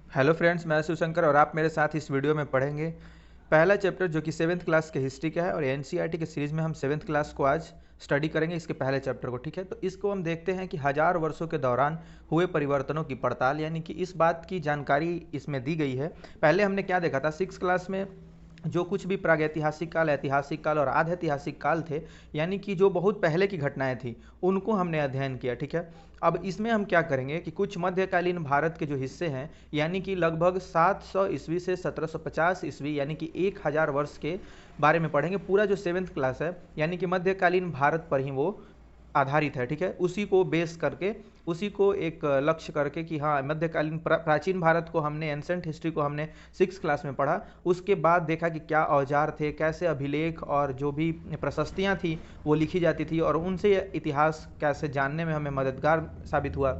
Hello friends, मैं शिवशंकर और आप मेरे साथ इस वीडियो में पढ़ेंगे पहला चैप्टर जो कि सेवन्थ क्लास के हिस्ट्री का है। और एनसीईआरटी के सीरीज़ में हम सेवन्थ क्लास को आज स्टडी करेंगे, इसके पहले चैप्टर को। ठीक है, तो इसको हम देखते हैं कि हज़ार वर्षों के दौरान हुए परिवर्तनों की पड़ताल, यानी कि इस बात की जानकारी इसमें दी गई है। पहले हमने क्या देखा था, सिक्स क्लास में जो कुछ भी प्रागैतिहासिक काल, ऐतिहासिक काल और आध ऐतिहासिक काल थे, यानी कि जो बहुत पहले की घटनाएं थी, उनको हमने अध्ययन किया। ठीक है, अब इसमें हम क्या करेंगे कि कुछ मध्यकालीन भारत के जो हिस्से हैं, यानी कि लगभग 700 ईस्वी से 1750 ईस्वी, यानी कि 1000 वर्ष के बारे में पढ़ेंगे। पूरा जो सेवेंथ क्लास है, यानी कि मध्यकालीन भारत पर ही वो आधारित है। ठीक है, उसी को बेस करके, उसी को एक लक्ष्य करके कि हाँ, मध्यकालीन प्राचीन भारत को हमने, एंसेंट हिस्ट्री को हमने सिक्स क्लास में पढ़ा। उसके बाद देखा कि क्या औजार थे, कैसे अभिलेख और जो भी प्रशस्तियाँ थी वो लिखी जाती थी, और उनसे इतिहास कैसे जानने में हमें मददगार साबित हुआ।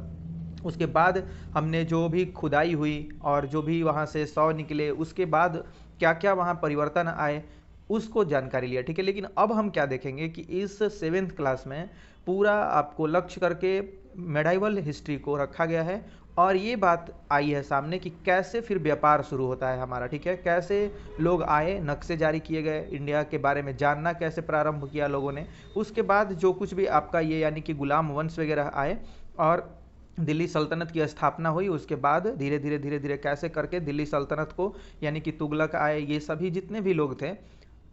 उसके बाद हमने जो भी खुदाई हुई और जो भी वहाँ से सौ निकले, उसके बाद क्या क्या वहाँ परिवर्तन आए, उसको जानकारी लिया। ठीक है, लेकिन अब हम क्या देखेंगे कि इस सेवेंथ क्लास में पूरा आपको लक्ष्य करके मेडाइवल हिस्ट्री को रखा गया है। और ये बात आई है सामने कि कैसे फिर व्यापार शुरू होता है हमारा। ठीक है, कैसे लोग आए, नक्शे जारी किए गए, इंडिया के बारे में जानना कैसे प्रारंभ किया लोगों ने। उसके बाद जो कुछ भी आपका ये, यानी कि गुलाम वंश वगैरह आए और दिल्ली सल्तनत की स्थापना हुई। उसके बाद धीरे धीरे धीरे धीरे कैसे करके दिल्ली सल्तनत को, यानी कि तुगलक आए, ये सभी जितने भी लोग थे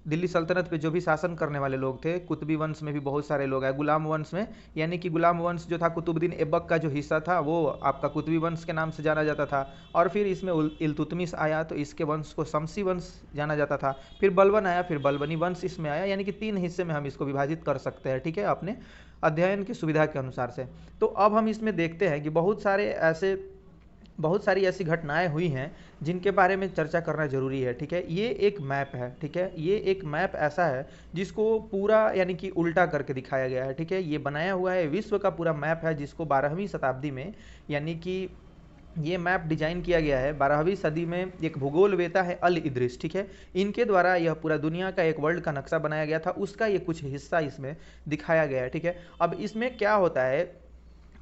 दिल्ली सल्तनत पे, जो भी शासन करने वाले लोग थे, कुतुबी वंश में भी बहुत सारे लोग आए, गुलाम वंश में, यानी कि गुलाम वंश जो था कुतुबुद्दीन ऐबक का जो हिस्सा था, वो आपका कुतुबी वंश के नाम से जाना जाता था। और फिर इसमें इल्तुतमिश आया, तो इसके वंश को शमसी वंश जाना जाता था। फिर बलबन आया, फिर बलबनी वंश इसमें आया, यानी कि तीन हिस्से में हम इसको विभाजित कर सकते हैं। ठीक है, अपने अध्ययन की सुविधा के अनुसार से। तो अब हम इसमें देखते हैं कि बहुत सारी ऐसी घटनाएं हुई हैं जिनके बारे में चर्चा करना जरूरी है। ठीक है, ये एक मैप है। ठीक है, ये एक मैप ऐसा है जिसको पूरा, यानी कि उल्टा करके दिखाया गया है। ठीक है, ये बनाया हुआ है, विश्व का पूरा मैप है, जिसको 12वीं शताब्दी में, यानी कि ये मैप डिजाइन किया गया है 12वीं सदी में। एक भूगोलवेता है अल इद्रिस, ठीक है, इनके द्वारा यह पूरा दुनिया का एक वर्ल्ड का नक्शा बनाया गया था, उसका ये कुछ हिस्सा इसमें दिखाया गया है। ठीक है, अब इसमें क्या होता है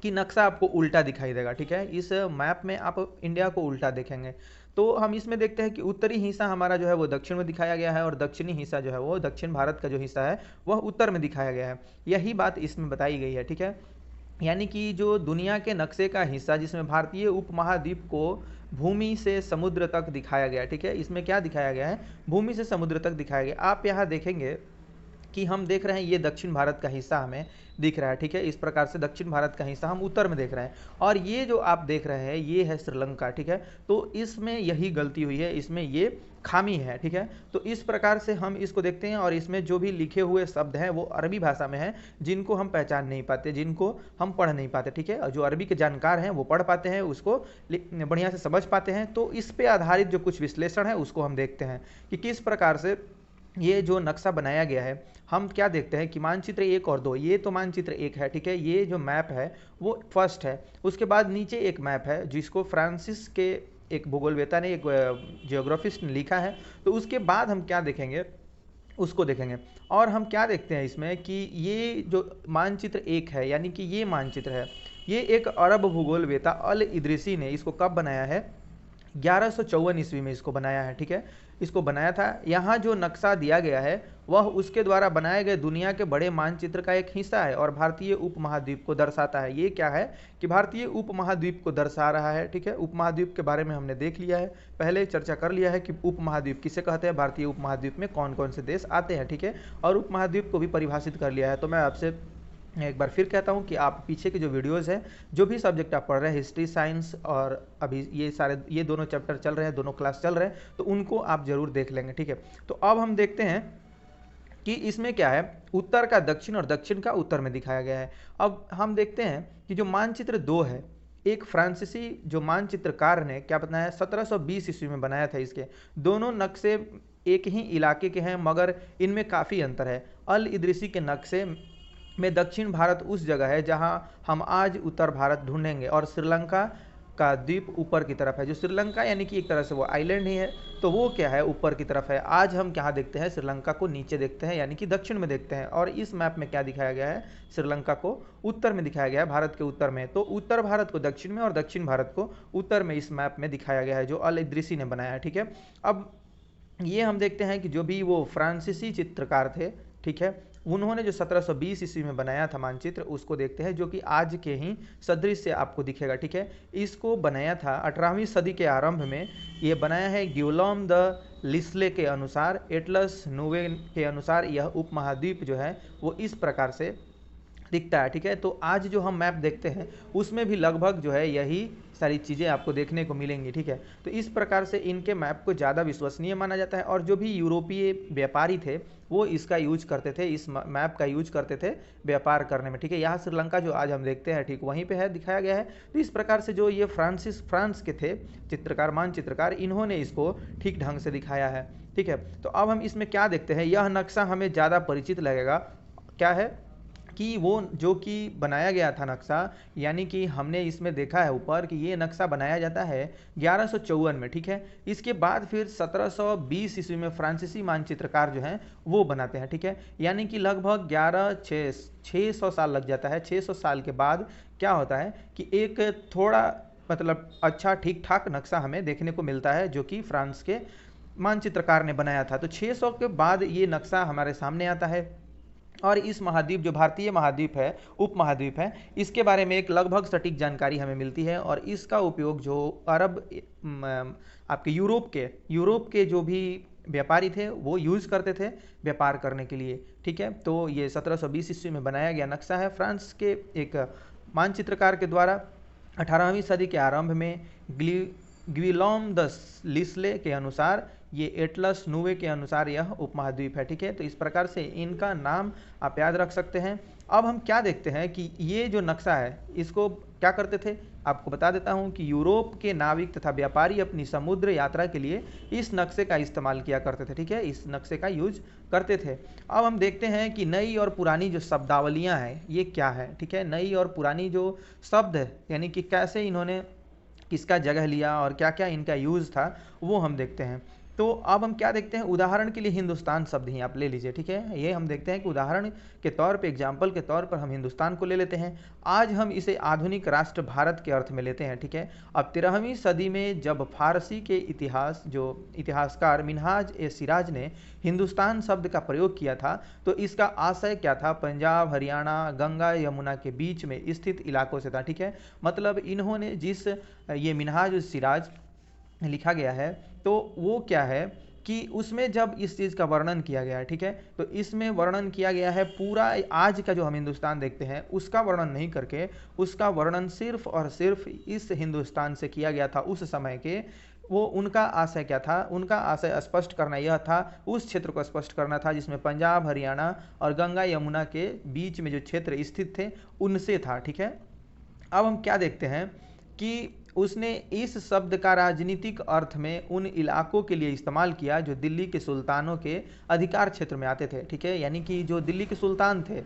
कि नक्शा आपको उल्टा दिखाई देगा। ठीक है, इस मैप में आप इंडिया को उल्टा देखेंगे। तो हम इसमें देखते हैं कि उत्तरी हिस्सा हमारा जो है वो दक्षिण में दिखाया गया है, और दक्षिणी हिस्सा जो है वो, दक्षिण भारत का जो हिस्सा है वह उत्तर में दिखाया गया है। यही बात इसमें बताई गई है। ठीक है, यानी कि जो दुनिया के नक्शे का हिस्सा, जिसमें भारतीय उपमहाद्वीप को भूमि से समुद्र तक दिखाया गया। ठीक है, इसमें क्या दिखाया गया है, भूमि से समुद्र तक दिखाया गया। आप यहाँ देखेंगे कि हम देख रहे हैं ये दक्षिण भारत का हिस्सा हमें दिख रहा है। ठीक है, इस प्रकार से दक्षिण भारत का हिस्सा हम उत्तर में देख रहे हैं, और ये जो आप देख रहे हैं ये है श्रीलंका। ठीक है, तो इसमें यही गलती हुई है, इसमें ये खामी है। ठीक है, तो इस प्रकार से हम इसको देखते हैं, और इसमें जो भी लिखे हुए शब्द हैं वो अरबी भाषा में हैं, जिनको हम पहचान नहीं पाते, जिनको हम पढ़ नहीं पाते। ठीक है, और जो अरबी के जानकार हैं वो पढ़ पाते हैं, उसको बढ़िया से समझ पाते हैं। तो इस पे आधारित जो कुछ विश्लेषण है उसको हम देखते हैं कि किस प्रकार से ये जो नक्शा बनाया गया है। हम क्या देखते हैं कि मानचित्र एक और दो, ये तो मानचित्र एक है। ठीक है, ये जो मैप है वो फर्स्ट है। उसके बाद नीचे एक मैप है जिसको फ्रांसिस के एक भूगोलवेता ने, एक जियोग्राफिस्ट ने लिखा है। तो उसके बाद हम क्या देखेंगे, उसको देखेंगे। और हम क्या देखते हैं इसमें कि ये जो मानचित्र एक है, यानी कि ये मानचित्र है, ये एक अरब भूगोलवेता अल इद्रिसी ने इसको कब बनाया है, 1154 ईस्वी में इसको बनाया है। ठीक है, इसको बनाया था। यहाँ जो नक्शा दिया गया है वह उसके द्वारा बनाए गए दुनिया के बड़े मानचित्र का एक हिस्सा है, और भारतीय उपमहाद्वीप को दर्शाता है। ये क्या है कि भारतीय उपमहाद्वीप को दर्शा रहा है। ठीक है, उपमहाद्वीप के बारे में हमने देख लिया है, पहले चर्चा कर लिया है कि उपमहाद्वीप किसे कहते हैं, भारतीय उपमहाद्वीप में कौन कौन से देश आते हैं। ठीक है, और उपमहाद्वीप को भी परिभाषित कर लिया है। तो मैं आपसे एक बार फिर कहता हूँ कि आप पीछे के जो वीडियोस हैं, जो भी सब्जेक्ट आप पढ़ रहे हैं, हिस्ट्री, साइंस, और अभी ये दोनों चैप्टर चल रहे हैं, दोनों क्लास चल रहे हैं, तो उनको आप जरूर देख लेंगे। ठीक है, तो अब हम देखते हैं कि इसमें क्या है, उत्तर का दक्षिण और दक्षिण का उत्तर में दिखाया गया है। अब हम देखते हैं कि जो मानचित्र दो है, एक फ्रांसीसी जो मानचित्रकार ने क्या बताया, 1720 ईस्वी में बनाया था। इसके दोनों नक्शे एक ही इलाके के हैं, मगर इनमें काफ़ी अंतर है। अल इद्रिसी के नक्शे में दक्षिण भारत उस जगह है जहां हम आज उत्तर भारत ढूंढेंगे, और श्रीलंका का द्वीप ऊपर की तरफ है। जो श्रीलंका यानी कि एक तरह से वो आइलैंड ही है, तो वो क्या है, ऊपर की तरफ है। आज हम क्या देखते हैं, श्रीलंका को नीचे देखते हैं, यानी कि दक्षिण में देखते हैं। और इस मैप में क्या दिखाया गया है, श्रीलंका को उत्तर में दिखाया गया है, भारत के उत्तर में। तो उत्तर भारत को दक्षिण में और दक्षिण भारत को उत्तर में इस मैप में दिखाया गया है, जो अल इद्रिसी ने बनाया है। ठीक है, अब ये हम देखते हैं कि जो भी वो फ्रांसीसी चित्रकार थे, ठीक है, उन्होंने जो 1720 ईस्वी में बनाया था मानचित्र, उसको देखते हैं, जो कि आज के ही सदृश से आपको दिखेगा। ठीक है, इसको बनाया था 18वीं सदी के आरंभ में। ये बनाया है गियोलॉम द लिस्ले के अनुसार। एटलस नोवे के अनुसार यह उपमहाद्वीप जो है वो इस प्रकार से दिखता है। ठीक है, तो आज जो हम मैप देखते हैं उसमें भी लगभग जो है यही सारी चीज़ें आपको देखने को मिलेंगी। ठीक है, तो इस प्रकार से इनके मैप को ज़्यादा विश्वसनीय माना जाता है। और जो भी यूरोपीय व्यापारी थे वो इसका यूज करते थे, इस मैप का यूज करते थे व्यापार करने में। ठीक है, यहाँ श्रीलंका जो आज हम देखते हैं, ठीक वहीं पे है, दिखाया गया है। तो इस प्रकार से जो ये फ्रांस के थे चित्रकार, मानचित्रकार, इन्होंने इसको ठीक ढंग से दिखाया है। ठीक है, तो अब हम इसमें क्या देखते हैं, यह नक्शा हमें ज़्यादा परिचित लगेगा। क्या है कि वो जो कि बनाया गया था नक्शा, यानी कि हमने इसमें देखा है ऊपर कि ये नक्शा बनाया जाता है 1154 में। ठीक है, इसके बाद फिर 1720 ईस्वी में फ्रांसीसी मानचित्रकार जो हैं वो बनाते हैं। ठीक है, यानी कि लगभग 600 साल लग जाता है। 600 साल के बाद क्या होता है कि एक थोड़ा मतलब अच्छा ठीक ठाक नक्शा हमें देखने को मिलता है, जो कि फ्रांस के मानचित्रकार ने बनाया था। तो 600 के बाद ये नक्शा हमारे सामने आता है। और इस महाद्वीप, जो भारतीय महाद्वीप है, उपमहाद्वीप है, इसके बारे में एक लगभग सटीक जानकारी हमें मिलती है। और इसका उपयोग जो अरब आपके यूरोप के जो भी व्यापारी थे वो यूज़ करते थे व्यापार करने के लिए। ठीक है, तो ये 1720 ईस्वी में बनाया गया नक्शा है फ्रांस के एक मानचित्रकार के द्वारा। 18वीं सदी के आरंभ में ग्विलॉम द लिस्ले के अनुसार, ये एटलस नूवे के अनुसार यह उपमहाद्वीप है। ठीक है, तो इस प्रकार से इनका नाम आप याद रख सकते हैं। अब हम क्या देखते हैं कि ये जो नक्शा है इसको क्या करते थे, आपको बता देता हूं कि यूरोप के नाविक तथा व्यापारी अपनी समुद्र यात्रा के लिए इस नक्शे का इस्तेमाल किया करते थे। ठीक है, इस नक्शे का यूज करते थे। अब हम देखते हैं कि नई और पुरानी जो शब्दावलियां हैं ये क्या है। ठीक है, नई और पुरानी जो शब्द है, यानी कि कैसे इन्होंने किसका जगह लिया और क्या क्या इनका यूज़ था, वो हम देखते हैं। तो अब हम क्या देखते हैं, उदाहरण के लिए हिंदुस्तान शब्द ही आप ले लीजिए। ठीक है, ये हम देखते हैं कि उदाहरण के तौर पे, एग्जाम्पल के तौर पर हम हिंदुस्तान को ले लेते हैं। आज हम इसे आधुनिक राष्ट्र भारत के अर्थ में लेते हैं। ठीक है, अब 13वीं सदी में जब फारसी के इतिहासकार मिनहाज ए सिराज ने हिंदुस्तान शब्द का प्रयोग किया था, तो इसका आशय क्या था, पंजाब, हरियाणा, गंगा यमुना के बीच में स्थित इलाकों से था। ठीक है, मतलब इन्होंने जिस ये मिनहाज सिराज लिखा गया है, तो वो क्या है कि उसमें जब इस चीज़ का वर्णन किया गया है, ठीक है, तो इसमें वर्णन किया गया है पूरा आज का जो हम हिंदुस्तान देखते हैं उसका वर्णन नहीं करके, उसका वर्णन सिर्फ और सिर्फ इस हिंदुस्तान से किया गया था उस समय के। वो उनका आशय क्या था, उनका आशय स्पष्ट करना यह था, उस क्षेत्र को स्पष्ट करना था जिसमें पंजाब, हरियाणा और गंगा यमुना के बीच में जो क्षेत्र स्थित थे उनसे था। ठीक है, अब हम क्या देखते हैं कि उसने इस शब्द का राजनीतिक अर्थ में उन इलाकों के लिए इस्तेमाल किया जो दिल्ली के सुल्तानों के अधिकार क्षेत्र में आते थे। ठीक है, यानी कि जो दिल्ली के सुल्तान थे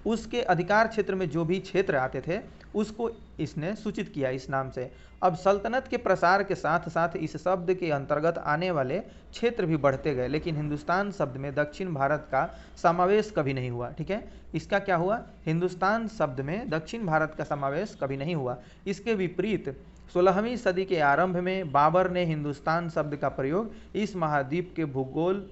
उसके अधिकार क्षेत्र में जो भी क्षेत्र आते थे उसको इसने सूचित किया इस नाम से। अब सल्तनत के प्रसार के साथ साथ इस शब्द के अंतर्गत आने वाले क्षेत्र भी बढ़ते गए, लेकिन हिंदुस्तान शब्द में दक्षिण भारत का समावेश कभी नहीं हुआ। ठीक है, इसका क्या हुआ, हिंदुस्तान शब्द में दक्षिण भारत का समावेश कभी नहीं हुआ। इसके विपरीत 16वीं सदी के आरंभ में बाबर ने हिंदुस्तान शब्द का प्रयोग इस महाद्वीप के भूगोल,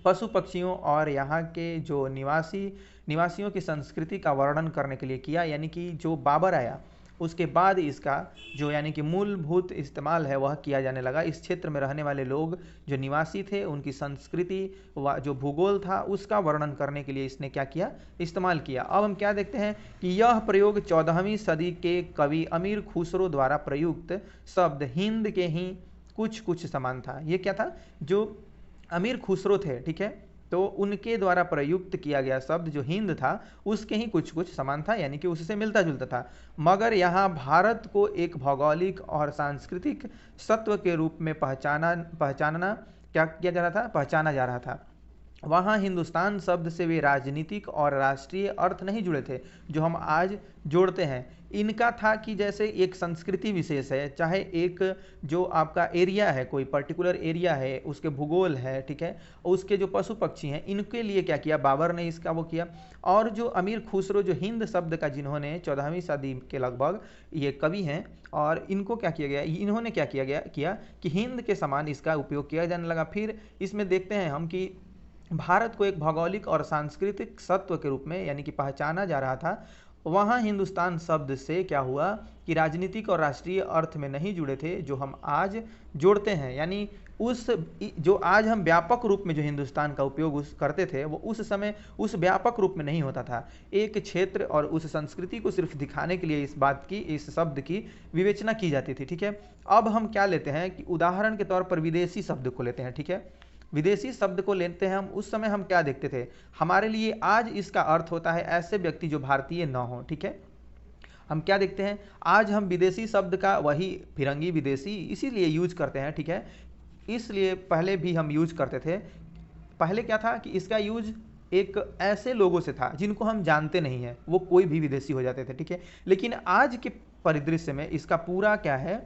पशु पक्षियों और यहाँ के जो निवासियों की संस्कृति का वर्णन करने के लिए किया। यानी कि जो बाबर आया उसके बाद इसका जो यानी कि मूलभूत इस्तेमाल है वह किया जाने लगा। इस क्षेत्र में रहने वाले लोग जो निवासी थे उनकी संस्कृति व जो भूगोल था उसका वर्णन करने के लिए इसने क्या किया, इस्तेमाल किया। अब हम क्या देखते हैं कि यह प्रयोग 14वीं सदी के कवि अमीर खुसरो द्वारा प्रयुक्त शब्द हिंद के ही कुछ समान था। ये क्या था, जो अमीर खुसरो थे, ठीक है, तो उनके द्वारा प्रयुक्त किया गया शब्द जो हिंद था उसके ही कुछ समान था, यानी कि उससे मिलता जुलता था। मगर यहाँ भारत को एक भौगोलिक और सांस्कृतिक सत्व के रूप में पहचाना जा रहा था। वहाँ हिंदुस्तान शब्द से वे राजनीतिक और राष्ट्रीय अर्थ नहीं जुड़े थे जो हम आज जोड़ते हैं। इनका था कि जैसे एक संस्कृति विशेष है, चाहे एक जो आपका एरिया है, कोई पर्टिकुलर एरिया है, उसके भूगोल है, ठीक है, उसके जो पशु पक्षी हैं, इनके लिए क्या किया बाबर ने, इसका वो किया। और जो अमीर खुसरो, जो हिंद शब्द का, जिन्होंने 14वीं सदी के लगभग ये कवि हैं, और इनको क्या किया गया, इन्होंने क्या किया कि हिंद के समान इसका उपयोग किया जाने लगा। फिर इसमें देखते हैं हम कि भारत को एक भौगोलिक और सांस्कृतिक सत्व के रूप में यानी कि पहचाना जा रहा था। वहाँ हिंदुस्तान शब्द से क्या हुआ कि राजनीतिक और राष्ट्रीय अर्थ में नहीं जुड़े थे जो हम आज जोड़ते हैं। यानी उस जो आज हम व्यापक रूप में जो हिंदुस्तान का उपयोग उस करते थे, वो उस समय उस व्यापक रूप में नहीं होता था। एक क्षेत्र और उस संस्कृति को सिर्फ दिखाने के लिए इस बात की, इस शब्द की विवेचना की जाती थी, ठीक है। अब हम क्या लेते हैं कि उदाहरण के तौर पर विदेशी शब्द को लेते हैं, ठीक है। विदेशी शब्द को लेते हैं हम, उस समय हम क्या देखते थे, हमारे लिए आज इसका अर्थ होता है ऐसे व्यक्ति जो भारतीय न हो, ठीक है। हम क्या देखते हैं, आज हम विदेशी शब्द का वही फिरंगी विदेशी इसीलिए यूज करते हैं, ठीक है। इसलिए पहले भी हम यूज करते थे। पहले क्या था कि इसका यूज एक ऐसे लोगों से था जिनको हम जानते नहीं हैं, वो कोई भी विदेशी हो जाते थे, ठीक है। लेकिन आज के परिदृश्य में इसका पूरा क्या है,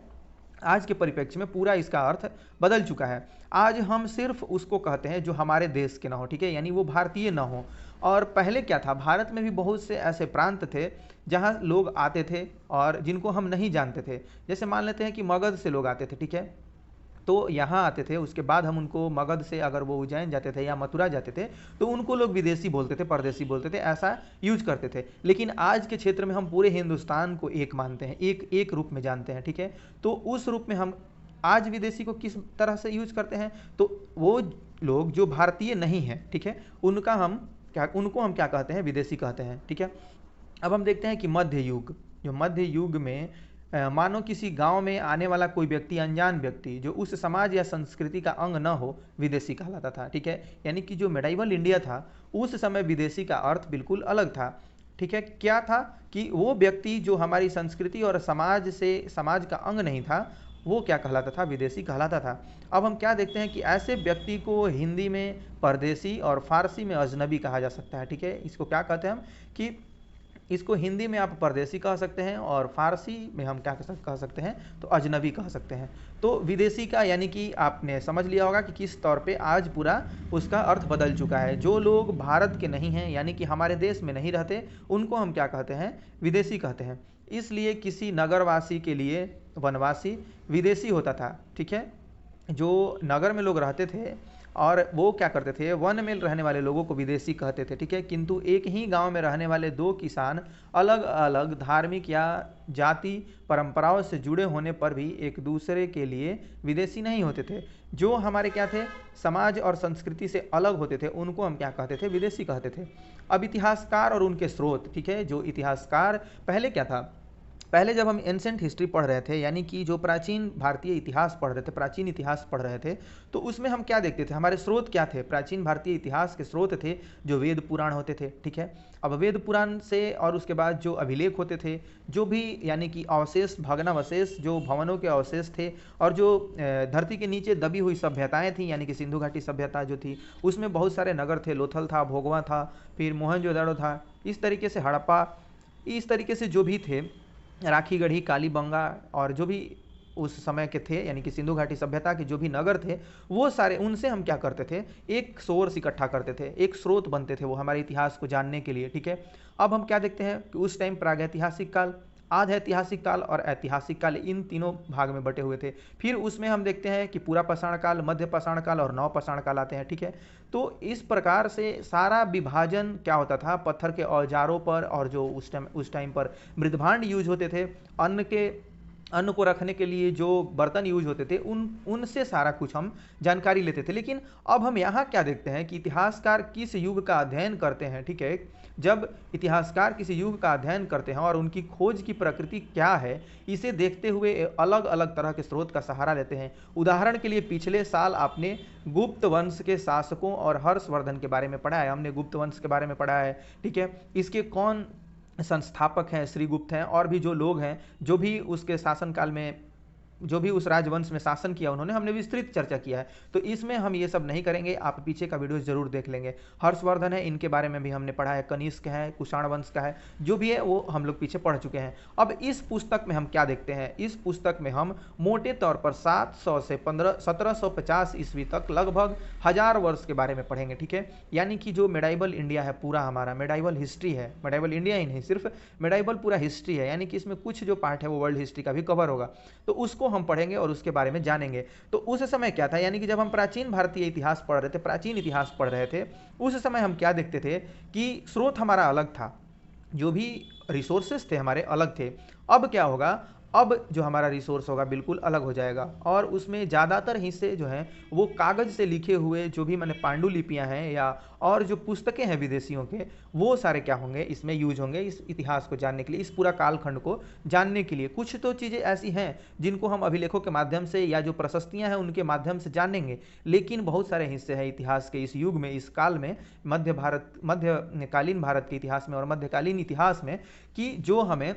आज के परिप्रेक्ष्य में पूरा इसका अर्थ बदल चुका है। आज हम सिर्फ उसको कहते हैं जो हमारे देश के ना हो, ठीक है, यानी वो भारतीय ना हो। और पहले क्या था, भारत में भी बहुत से ऐसे प्रांत थे जहाँ लोग आते थे और जिनको हम नहीं जानते थे। जैसे मान लेते हैं कि मगध से लोग आते थे, ठीक है, तो यहाँ आते थे, उसके बाद हम उनको मगध से अगर वो उज्जैन जाते थे या मथुरा जाते थे तो उनको लोग विदेशी बोलते थे, परदेशी बोलते थे, ऐसा यूज करते थे। लेकिन आज के क्षेत्र में हम पूरे हिंदुस्तान को एक मानते हैं, एक रूप में जानते हैं, ठीक है। तो उस रूप में हम आज विदेशी को किस तरह से यूज करते हैं, तो वो लोग जो भारतीय नहीं हैं, ठीक है, उनको हम क्या कहते हैं, विदेशी कहते हैं, ठीक है। अब हम देखते हैं कि मध्य युग, जो मध्य युग में मानो किसी गांव में आने वाला कोई व्यक्ति, अनजान व्यक्ति जो उस समाज या संस्कृति का अंग न हो, विदेशी कहलाता था, ठीक है। यानी कि जो मेडाइवल इंडिया था उस समय विदेशी का अर्थ बिल्कुल अलग था, ठीक है। क्या था कि वो व्यक्ति जो हमारी संस्कृति और समाज का अंग नहीं था, वो क्या कहलाता था, विदेशी कहलाता था। अब हम क्या देखते हैं कि ऐसे व्यक्ति को हिंदी में परदेशी और फारसी में अजनबी कहा जा सकता है, ठीक है। इसको क्या कहते हैं हम कि इसको हिंदी में आप परदेशी कह सकते हैं और फारसी में हम क्या कह सकते हैं, तो अजनबी कह सकते हैं। तो विदेशी का यानी कि आपने समझ लिया होगा कि किस तौर पे आज पूरा उसका अर्थ बदल चुका है। जो लोग भारत के नहीं हैं यानी कि हमारे देश में नहीं रहते, उनको हम क्या कहते हैं, विदेशी कहते हैं। इसलिए किसी नगरवासी के लिए वनवासी विदेशी होता था, ठीक है। जो नगर में लोग रहते थे और वो क्या करते थे, वन में रहने वाले लोगों को विदेशी कहते थे, ठीक है। किंतु एक ही गांव में रहने वाले दो किसान अलग अलग धार्मिक या जाति परंपराओं से जुड़े होने पर भी एक दूसरे के लिए विदेशी नहीं होते थे। जो हमारे क्या थे, समाज और संस्कृति से अलग होते थे, उनको हम क्या कहते थे, विदेशी कहते थे। अब इतिहासकार और उनके स्रोत, ठीक है। जो इतिहासकार पहले क्या था, पहले जब हम एंसेंट हिस्ट्री पढ़ रहे थे यानी कि जो प्राचीन भारतीय इतिहास पढ़ रहे थे, प्राचीन इतिहास पढ़ रहे थे, तो उसमें हम क्या देखते थे, हमारे स्रोत क्या थे, प्राचीन भारतीय इतिहास के स्रोत थे जो वेद पुराण होते थे, ठीक है। अब वेद पुराण से और उसके बाद जो अभिलेख होते थे, जो भी यानी कि अवशेष, भग्नावशेष, जो भवनों के अवशेष थे, और जो धरती के नीचे दबी हुई सभ्यताएं थी यानी कि सिंधु घाटी सभ्यता जो थी, उसमें बहुत सारे नगर थे, लोथल था, भोगवा था, फिर मोहनजोदड़ो था, इस तरीके से हड़प्पा, इस तरीके से जो भी थे, राखीगढ़ी, कालीबंगा, और जो भी उस समय के थे यानी कि सिंधु घाटी सभ्यता के जो भी नगर थे, वो सारे, उनसे हम क्या करते थे, एक सोर्स इकट्ठा करते थे, एक स्रोत बनते थे वो हमारे इतिहास को जानने के लिए, ठीक है। अब हम क्या देखते हैं कि उस टाइम प्रागैतिहासिक काल, आध ऐतिहासिक काल और ऐतिहासिक काल, इन तीनों भाग में बटे हुए थे। फिर उसमें हम देखते हैं कि पूरा पाषाण काल, मध्य पाषाण काल और नव पाषाण काल आते हैं, ठीक है। तो इस प्रकार से सारा विभाजन क्या होता था, पत्थर के औजारों पर, और जो उस टाइम पर मृदभांड यूज होते थे, अन्न को रखने के लिए जो बर्तन यूज होते थे, उनसे सारा कुछ हम जानकारी लेते थे। लेकिन अब हम यहाँ क्या देखते हैं कि इतिहासकार किस युग का अध्ययन करते हैं, ठीक है। जब इतिहासकार किसी युग का अध्ययन करते हैं और उनकी खोज की प्रकृति क्या है, इसे देखते हुए अलग अलग तरह के स्रोत का सहारा लेते हैं। उदाहरण के लिए पिछले साल आपने गुप्त वंश के शासकों और हर्षवर्धन के बारे में पढ़ा है, हमने गुप्त वंश के बारे में पढ़ा है, ठीक है। इसके कौन संस्थापक हैं, श्रीगुप्त हैं, और भी जो लोग हैं जो भी उसके शासनकाल में जो भी उस राजवंश में शासन किया उन्होंने, हमने विस्तृत चर्चा किया है। तो इसमें हम ये सब नहीं करेंगे, आप पीछे का वीडियो जरूर देख लेंगे। हर्षवर्धन है, इनके बारे में भी हमने पढ़ा है, कनिष्क है, कुषाण वंश का है, जो भी है वो हम लोग पीछे पढ़ चुके हैं। अब इस पुस्तक में हम क्या देखते हैं, इस पुस्तक में हम मोटे तौर पर 700 से 1750 ईस्वी तक लगभग 1000 वर्ष के बारे में पढ़ेंगे, ठीक है। यानी कि जो मेडाइवल इंडिया है पूरा, हमारा मेडाइवल हिस्ट्री है, मेडाइवल इंडिया ही नहीं, सिर्फ मेडाइवल पूरा हिस्ट्री है, यानी कि इसमें कुछ जो पार्ट है वो वर्ल्ड हिस्ट्री का भी कवर होगा, तो उसको हम पढ़ेंगे और उसके बारे में जानेंगे। तो उस समय क्या था, यानी कि जब हम प्राचीन भारतीय इतिहास पढ़ रहे थे, प्राचीन इतिहास पढ़ रहे थे, उस समय हम क्या देखते थे कि स्रोत हमारा अलग था, जो भी रिसोर्सेस थे हमारे अलग थे। अब क्या होगा, अब जो हमारा रिसोर्स होगा बिल्कुल अलग हो जाएगा, और उसमें ज़्यादातर हिस्से जो हैं वो कागज़ से लिखे हुए, जो भी मैंने पांडुलिपियाँ हैं या और जो पुस्तकें हैं विदेशियों के, वो सारे क्या होंगे इसमें यूज होंगे इस इतिहास को जानने के लिए, इस पूरा कालखंड को जानने के लिए। कुछ तो चीज़ें ऐसी हैं जिनको हम अभिलेखों के माध्यम से या जो प्रशस्तियाँ हैं उनके माध्यम से जानेंगे, लेकिन बहुत सारे हिस्से हैं इतिहास के इस युग में, इस काल में, मध्यकालीन भारत के इतिहास में और मध्यकालीन इतिहास में, कि जो हमें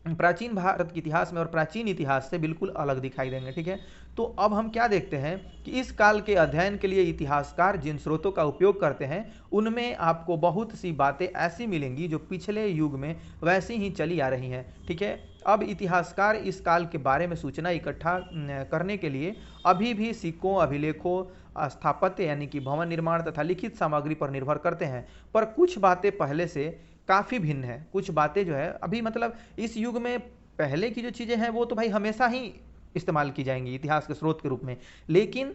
प्राचीन भारत के इतिहास में और प्राचीन इतिहास से बिल्कुल अलग दिखाई देंगे, ठीक है। तो अब हम क्या देखते हैं कि इस काल के अध्ययन के लिए इतिहासकार जिन स्रोतों का उपयोग करते हैं उनमें आपको बहुत सी बातें ऐसी मिलेंगी जो पिछले युग में वैसी ही चली आ रही हैं, ठीक है। अब इतिहासकार इस काल के बारे में सूचना इकट्ठा करने के लिए अभी भी सिक्कों, अभिलेखों, स्थापत्य यानी कि भवन निर्माण तथा लिखित सामग्री पर निर्भर करते हैं, पर कुछ बातें पहले से काफ़ी भिन्न है। कुछ बातें जो है अभी, मतलब इस युग में पहले की जो चीज़ें हैं वो तो भाई हमेशा ही इस्तेमाल की जाएंगी इतिहास के स्रोत के रूप में, लेकिन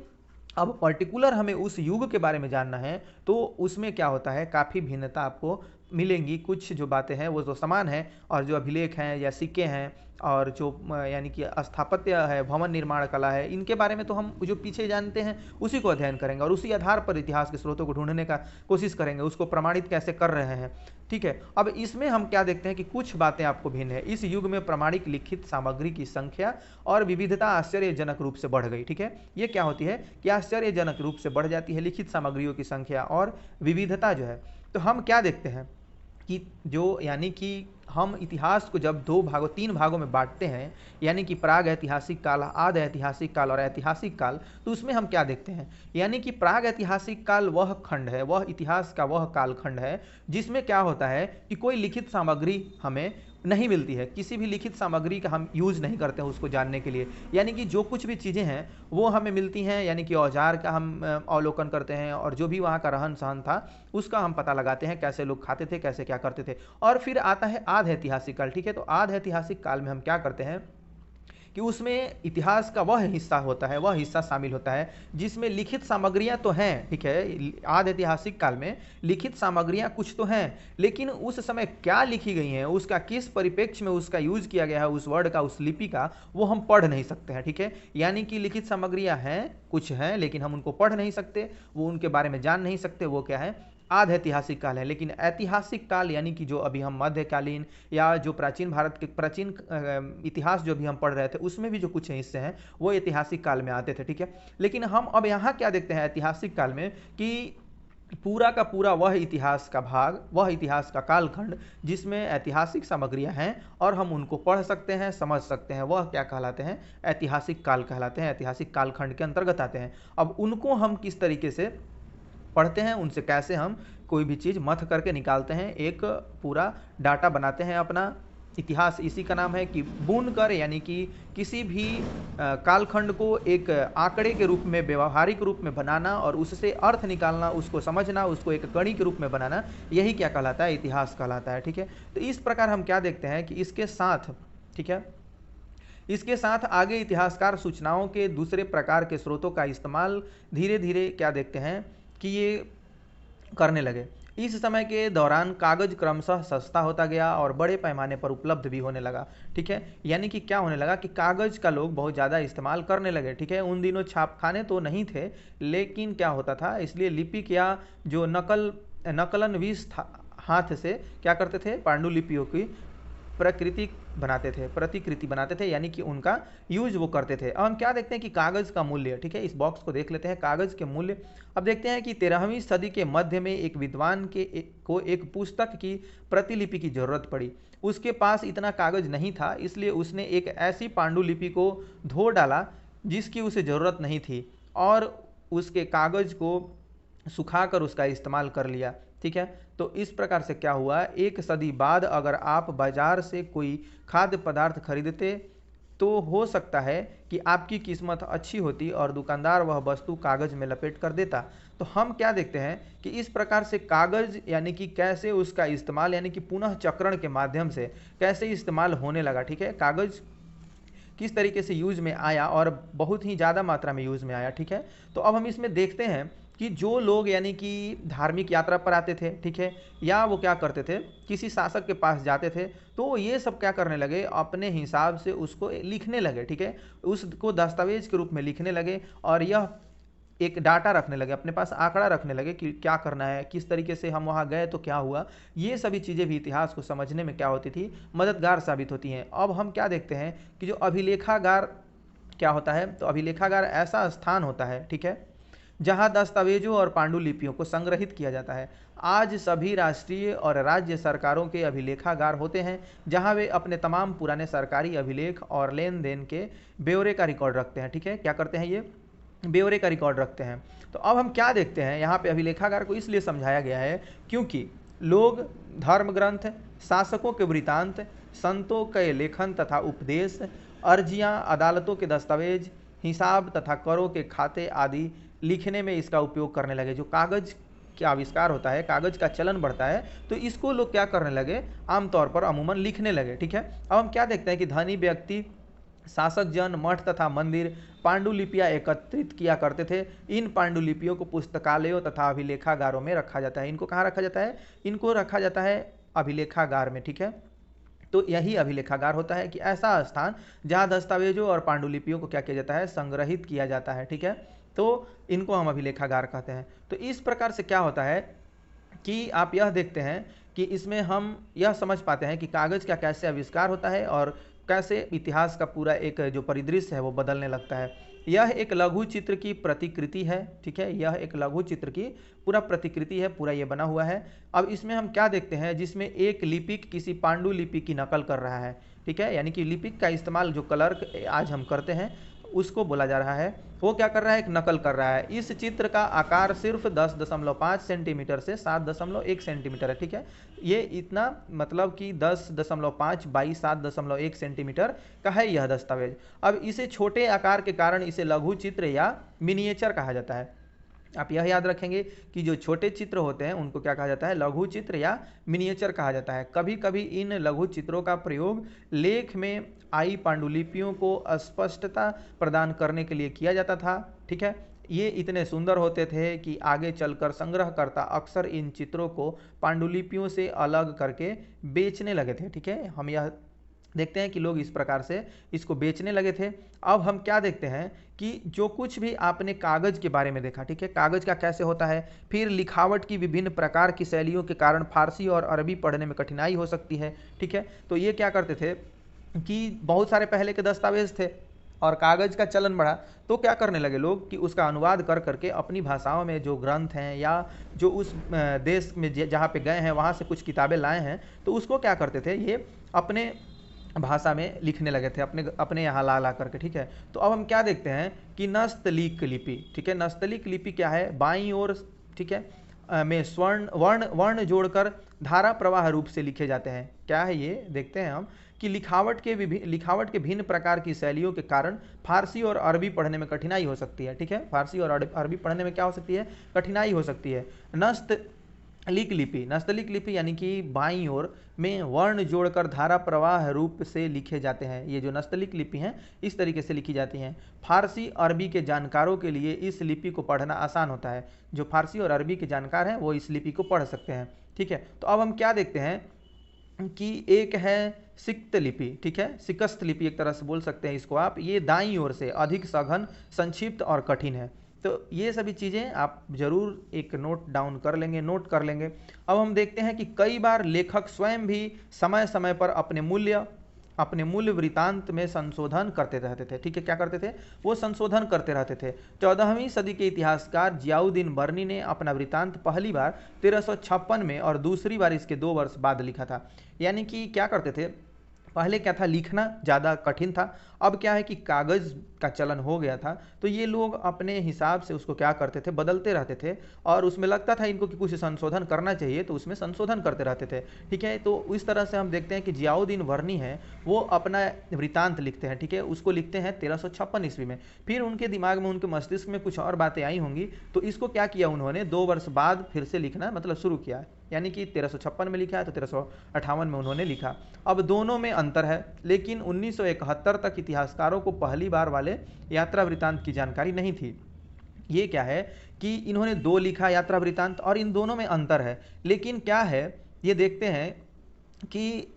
अब पर्टिकुलर हमें उस युग के बारे में जानना है तो उसमें क्या होता है, काफ़ी भिन्नता आपको मिलेंगी। कुछ जो बातें हैं वो तो समान है, और जो अभिलेख हैं या सिक्के हैं और जो यानी कि स्थापत्य है, भवन निर्माण कला है, इनके बारे में तो हम जो पीछे जानते हैं उसी को अध्ययन करेंगे और उसी आधार पर इतिहास के स्रोतों को ढूंढने का कोशिश करेंगे, उसको प्रमाणित कैसे कर रहे हैं, ठीक है। अब इसमें हम क्या देखते हैं कि कुछ बातें आपको भिन्न है। इस युग में प्रमाणिक लिखित सामग्री की संख्या और विविधता आश्चर्यजनक रूप से बढ़ गई, ठीक है। ये क्या होती है कि आश्चर्यजनक रूप से बढ़ जाती है लिखित सामग्रियों की संख्या और विविधता जो है। तो हम क्या देखते हैं कि जो, यानी कि हम इतिहास को जब तीन भागों में बांटते हैं, यानी कि प्राग ऐतिहासिक काल, आद ऐतिहासिक काल और ऐतिहासिक काल, तो उसमें हम क्या देखते हैं, यानी कि प्राग ऐतिहासिक काल वह खंड है, वह इतिहास का वह कालखंड है जिसमें क्या होता है कि कोई लिखित सामग्री हमें नहीं मिलती है, किसी भी लिखित सामग्री का हम यूज नहीं करते हैं उसको जानने के लिए, यानी कि जो कुछ भी चीज़ें हैं वो हमें मिलती हैं, यानी कि औजार का हम अवलोकन करते हैं और जो भी वहाँ का रहन सहन था उसका हम पता लगाते हैं, कैसे लोग खाते थे, कैसे क्या करते थे। और फिर आता है आध ऐतिहासिक काल, ठीक है। तो आध ऐतिहासिक काल में हम क्या करते हैं कि उसमें इतिहास का वह हिस्सा होता है, वह हिस्सा शामिल होता है जिसमें लिखित सामग्रियां तो हैं, ठीक है। आद ऐतिहासिक काल में लिखित सामग्रियां कुछ तो हैं, लेकिन उस समय क्या लिखी गई हैं, उसका किस परिप्रेक्ष्य में उसका यूज किया गया है, उस वर्ड का, उस लिपि का, वो हम पढ़ नहीं सकते हैं, ठीक है। यानी कि लिखित सामग्रियां हैं, कुछ हैं, लेकिन हम उनको पढ़ नहीं सकते, वो उनके बारे में जान नहीं सकते, वो क्या है, आध ऐतिहासिक काल है। लेकिन ऐतिहासिक काल यानी कि जो अभी हम मध्यकालीन या जो प्राचीन भारत के प्राचीन इतिहास जो भी हम पढ़ रहे थे उसमें भी जो कुछ हिस्से हैं वो ऐतिहासिक काल में आते थे, ठीक है। लेकिन हम अब यहाँ क्या देखते हैं ऐतिहासिक काल में कि पूरा का पूरा वह इतिहास का भाग, वह इतिहास का कालखंड जिसमें ऐतिहासिक सामग्रियां हैं और हम उनको पढ़ सकते हैं, समझ सकते हैं, वह क्या कहलाते हैं, ऐतिहासिक काल कहलाते हैं, ऐतिहासिक कालखंड के अंतर्गत आते हैं। अब उनको हम किस तरीके से पढ़ते हैं, उनसे कैसे हम कोई भी चीज़ मथ करके निकालते हैं, एक पूरा डाटा बनाते हैं अपना। इतिहास इसी का नाम है कि बुन कर, यानी कि किसी भी कालखंड को एक आंकड़े के रूप में, व्यवहारिक रूप में बनाना और उससे अर्थ निकालना, उसको समझना, उसको एक कड़ी के रूप में बनाना, यही क्या कहलाता है, इतिहास कहलाता है, ठीक है। तो इस प्रकार हम क्या देखते हैं कि इसके साथ, ठीक है, इसके साथ आगे इतिहासकार सूचनाओं के दूसरे प्रकार के स्रोतों का इस्तेमाल धीरे धीरे क्या देखते हैं कि ये करने लगे। इस समय के दौरान कागज क्रमशः सस्ता होता गया और बड़े पैमाने पर उपलब्ध भी होने लगा, ठीक है। यानी कि क्या होने लगा कि कागज का लोग बहुत ज़्यादा इस्तेमाल करने लगे, ठीक है। उन दिनों छापखाने तो नहीं थे, लेकिन क्या होता था, इसलिए लिपिक या जो नकलन विष हाथ से क्या करते थे, पांडुलिपियों की प्रतिकृति बनाते थे, यानी कि उनका यूज वो करते थे। अब हम क्या देखते हैं कि कागज का मूल्य, ठीक है, इस बॉक्स को देख लेते हैं, कागज के मूल्य। अब देखते हैं कि 13वीं सदी के मध्य में एक विद्वान को एक पुस्तक की प्रतिलिपि की जरूरत पड़ी। उसके पास इतना कागज नहीं था, इसलिए उसने एक ऐसी पांडुलिपि को धो डाला जिसकी उसे ज़रूरत नहीं थी और उसके कागज को सुखाकर उसका इस्तेमाल कर लिया। ठीक है, तो इस प्रकार से क्या हुआ, एक सदी बाद अगर आप बाजार से कोई खाद्य पदार्थ खरीदते तो हो सकता है कि आपकी किस्मत अच्छी होती और दुकानदार वह वस्तु कागज में लपेट कर देता। तो हम क्या देखते हैं कि इस प्रकार से कागज यानी कि कैसे उसका इस्तेमाल यानी कि पुनः चक्रण के माध्यम से कैसे इस्तेमाल होने लगा। ठीक है, कागज किस तरीके से यूज में आया और बहुत ही ज़्यादा मात्रा में यूज में आया। ठीक है, तो अब हम इसमें देखते हैं कि जो लोग यानी कि धार्मिक यात्रा पर आते थे, ठीक है, या वो क्या करते थे, किसी शासक के पास जाते थे, तो ये सब क्या करने लगे, अपने हिसाब से उसको लिखने लगे। ठीक है, उसको दस्तावेज के रूप में लिखने लगे और यह एक डाटा रखने लगे, अपने पास आंकड़ा रखने लगे कि क्या करना है, किस तरीके से हम वहाँ गए तो क्या हुआ। ये सभी चीज़ें भी इतिहास को समझने में क्या होती थी, मददगार साबित होती हैं। अब हम क्या देखते हैं कि जो अभिलेखागार क्या होता है, तो अभिलेखागार ऐसा स्थान होता है, ठीक है, जहां दस्तावेजों और पांडुलिपियों को संग्रहित किया जाता है। आज सभी राष्ट्रीय और राज्य सरकारों के अभिलेखागार होते हैं जहां वे अपने तमाम पुराने सरकारी अभिलेख और लेन देन के ब्यौरे का रिकॉर्ड रखते हैं। ठीक है, क्या करते हैं, ये ब्यौरे का रिकॉर्ड रखते हैं। तो अब हम क्या देखते हैं, यहाँ पे अभिलेखागार को इसलिए समझाया गया है क्योंकि लोग धर्म ग्रंथ, शासकों के वृतांत, संतों के लेखन तथा उपदेश, अर्जियां, अदालतों के दस्तावेज, हिसाब तथा करों के खाते आदि लिखने में इसका उपयोग करने लगे। जो कागज का आविष्कार होता है, कागज का चलन बढ़ता है, तो इसको लोग क्या करने लगे, आमतौर पर अमूमन लिखने लगे। ठीक है, अब हम क्या देखते हैं कि धनी व्यक्ति, शासक जन, मठ तथा मंदिर पांडुलिपियां एकत्रित किया करते थे। इन पांडुलिपियों को पुस्तकालयों तथा अभिलेखागारों में रखा जाता है। इनको कहाँ रखा जाता है, इनको रखा जाता है अभिलेखागार में। ठीक है, तो यही अभिलेखागार होता है कि ऐसा स्थान जहां दस्तावेजों और पांडुलिपियों को क्या किया जाता है, संग्रहित किया जाता है। ठीक है, तो इनको हम अभिलेखागार कहते हैं। तो इस प्रकार से क्या होता है कि आप यह देखते हैं कि इसमें हम यह समझ पाते हैं कि कागज का कैसे आविष्कार होता है और कैसे इतिहास का पूरा एक जो परिदृश्य है वो बदलने लगता है। यह एक लघु चित्र की प्रतिकृति है। ठीक है, यह एक लघु चित्र की पूरा प्रतिकृति है, पूरा ये बना हुआ है। अब इसमें हम क्या देखते हैं, जिसमें एक लिपिक किसी पांडुलिपि की नकल कर रहा है। ठीक है, यानी कि लिपिक का इस्तेमाल जो क्लर्क आज हम करते हैं उसको बोला जा रहा है। वो क्या कर रहा है, एक नकल कर रहा है। इस चित्र का आकार सिर्फ 10.5 सेंटीमीटर से 7.1 सेंटीमीटर है। ठीक है, ये इतना मतलब कि 10.5 बाई 7.1 सेंटीमीटर का है यह दस्तावेज। अब इसे छोटे आकार के कारण इसे लघु चित्र या मिनिएचर कहा जाता है। आप यह याद रखेंगे कि जो छोटे चित्र होते हैं उनको क्या कहा जाता है, लघु चित्र या मिनिएचर कहा जाता है। कभी कभी इन लघु चित्रों का प्रयोग लेख में आई पांडुलिपियों को स्पष्टता प्रदान करने के लिए किया जाता था। ठीक है, ये इतने सुंदर होते थे कि आगे चलकर संग्रहकर्ता अक्सर इन चित्रों को पांडुलिपियों से अलग करके बेचने लगे थे। ठीक है, हम यह देखते हैं कि लोग इस प्रकार से इसको बेचने लगे थे। अब हम क्या देखते हैं कि जो कुछ भी आपने कागज के बारे में देखा, ठीक है, कागज का कैसे होता है, फिर लिखावट की विभिन्न प्रकार की शैलियों के कारण फारसी और अरबी पढ़ने में कठिनाई हो सकती है। ठीक है, तो ये क्या करते थे कि बहुत सारे पहले के दस्तावेज थे और कागज का चलन बढ़ा, तो क्या करने लगे लोग कि उसका अनुवाद कर करके अपनी भाषाओं में जो ग्रंथ हैं या जो उस देश में जहाँ पे गए हैं वहाँ से कुछ किताबें लाए हैं, तो उसको क्या करते थे, ये अपने भाषा में लिखने लगे थे, अपने यहाँ ला करके। ठीक है, तो अब हम क्या देखते हैं कि नस्तलीक लिपि। ठीक है, नस्तलीक लिपि क्या है, बाईं ओर, ठीक है, में स्वर्ण वर्ण वर्ण जोड़कर धारा प्रवाह रूप से लिखे जाते हैं। क्या है ये, देखते हैं हम कि लिखावट के भिन्न प्रकार की शैलियों के कारण फारसी और अरबी पढ़ने में कठिनाई हो सकती है। ठीक है, फारसी और अरबी पढ़ने में क्या हो सकती है, कठिनाई हो सकती है। नस्तलीक लिपि यानी कि बाईं ओर में वर्ण जोड़कर धारा प्रवाह रूप से लिखे जाते हैं। ये जो नस्तलीक लिपि हैं इस तरीके से लिखी जाती हैं। फारसी अरबी के जानकारों के लिए इस लिपि को पढ़ना आसान होता है। जो फारसी और अरबी के जानकार हैं वो इस लिपि को पढ़ सकते हैं। ठीक है, तो अब हम क्या देखते हैं कि एक है सिक्त लिपि। ठीक है, सिकस्त लिपि एक तरह से बोल सकते हैं इसको आप। ये दाईं ओर से अधिक सघन, संक्षिप्त और कठिन है। तो ये सभी चीज़ें आप जरूर एक नोट डाउन कर लेंगे, नोट कर लेंगे। अब हम देखते हैं कि कई बार लेखक स्वयं भी समय समय पर अपने मूल्य अपने मूल वृतांत में संशोधन करते रहते थे। ठीक है, क्या करते थे? वो संशोधन करते रहते थे। 14वीं सदी के इतिहासकार जियाउद्दीन बर्नी ने अपना वृतांत पहली बार 1356 में और दूसरी बार इसके 2 वर्ष बाद लिखा था। यानी कि क्या करते थे, पहले क्या था, लिखना ज़्यादा कठिन था। अब क्या है कि कागज़ का चलन हो गया था, तो ये लोग अपने हिसाब से उसको क्या करते थे, बदलते रहते थे। और उसमें लगता था इनको कि कुछ संशोधन करना चाहिए, तो उसमें संशोधन करते रहते थे। ठीक है, तो इस तरह से हम देखते हैं कि जियाउद्दीन वर्नी है वो अपना वृतांत लिखते हैं। ठीक है, उसको लिखते हैं 1356 ईस्वी में। फिर उनके दिमाग में, उनके मस्तिष्क में कुछ और बातें आई होंगी, तो इसको क्या किया उन्होंने, 2 वर्ष बाद फिर से लिखना मतलब शुरू किया। यानी कि 1356 में लिखा है तो 1358 में उन्होंने लिखा। अब दोनों में अंतर है, लेकिन 1971 तक इतिहासकारों को पहली बार वाले यात्रा वृतांत की जानकारी नहीं थी। ये क्या है कि इन्होंने 2 लिखा यात्रा वृतांत, और इन दोनों में अंतर है। लेकिन क्या है, ये देखते हैं कि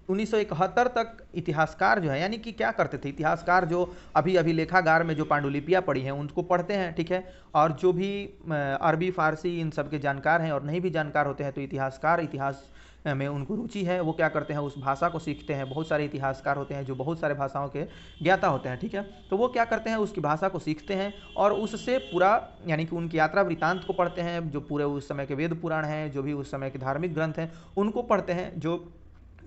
1971 तक इतिहासकार जो है, यानी कि क्या करते थे इतिहासकार, जो अभी अभी लेखागार में जो पांडुलिपियाँ पढ़ी हैं उनको पढ़ते हैं। ठीक है, और जो भी अरबी फारसी इन सब के जानकार हैं और नहीं भी जानकार होते हैं, तो इतिहासकार, इतिहास में उनको रुचि है, वो क्या करते हैं, उस भाषा को सीखते हैं। बहुत सारे इतिहासकार होते हैं जो बहुत सारे भाषाओं के ज्ञाता होते हैं। ठीक है, तो वो क्या करते हैं, उसकी भाषा को सीखते हैं और उससे पूरा, यानी कि उनकी यात्रा वृतांत को पढ़ते हैं, जो पूरे उस समय के वेद पुराण हैं, जो भी उस समय के धार्मिक ग्रंथ हैं उनको पढ़ते हैं, जो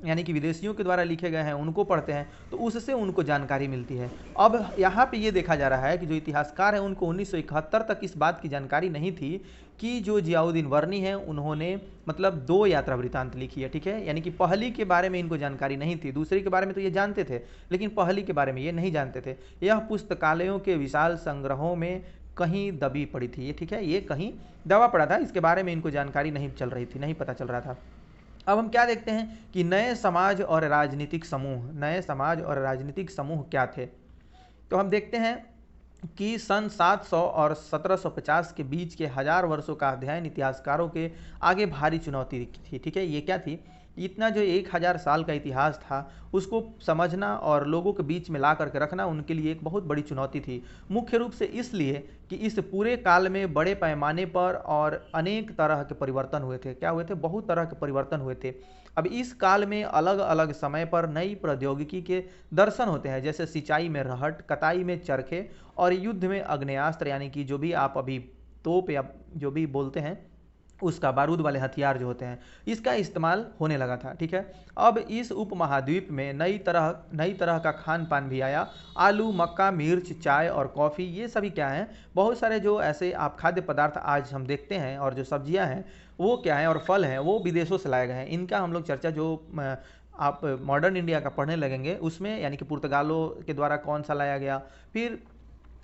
यानी कि विदेशियों के द्वारा लिखे गए हैं उनको पढ़ते हैं, तो उससे उनको जानकारी मिलती है। अब यहाँ पे ये देखा जा रहा है कि जो इतिहासकार हैं उनको 1971 तक इस बात की जानकारी नहीं थी कि जो जियाउद्दीन वर्नी हैं उन्होंने मतलब 2 यात्रा वृतांत लिखी है। ठीक है, यानी कि पहली के बारे में इनको जानकारी नहीं थी, दूसरी के बारे में तो ये जानते थे, लेकिन पहली के बारे में ये नहीं जानते थे। यह पुस्तकालयों के विशाल संग्रहों में कहीं दबी पड़ी थी ये। ठीक है, ये कहीं दबा पड़ा था, इसके बारे में इनको जानकारी नहीं चल रही थी, नहीं पता चल रहा था। अब हम क्या देखते हैं कि नए समाज और राजनीतिक समूह, नए समाज और राजनीतिक समूह क्या थे, तो हम देखते हैं कि सन 700 और 1750 के बीच के 1000 वर्षों का अध्ययन इतिहासकारों के आगे भारी चुनौती थी। ठीक है, ये क्या थी, इतना जो 1000 साल का इतिहास था उसको समझना और लोगों के बीच में ला करके रखना उनके लिए एक बहुत बड़ी चुनौती थी। मुख्य रूप से इसलिए कि इस पूरे काल में बड़े पैमाने पर और अनेक तरह के परिवर्तन हुए थे। क्या हुए थे, बहुत तरह के परिवर्तन हुए थे। अब इस काल में अलग अलग समय पर नई प्रौद्योगिकी के दर्शन होते हैं, जैसे सिंचाई में रहट, कताई में चरखे और युद्ध में आग्नेयास्त्र, यानी कि जो भी आप अभी तोप या जो भी बोलते हैं उसका बारूद वाले हथियार जो होते हैं, इसका इस्तेमाल होने लगा था। ठीक है, अब इस उपमहाद्वीप में नई तरह का खान पान भी आया। आलू, मक्का, मिर्च, चाय और कॉफ़ी, ये सभी क्या हैं, बहुत सारे जो ऐसे आप खाद्य पदार्थ आज हम देखते हैं, और जो सब्जियां हैं वो क्या हैं, और फल हैं वो विदेशों से लाए गए हैं। इनका हम लोग चर्चा जो आप मॉडर्न इंडिया का पढ़ने लगेंगे उसमें, यानी कि पुर्तगालों के द्वारा कौन सा लाया गया, फिर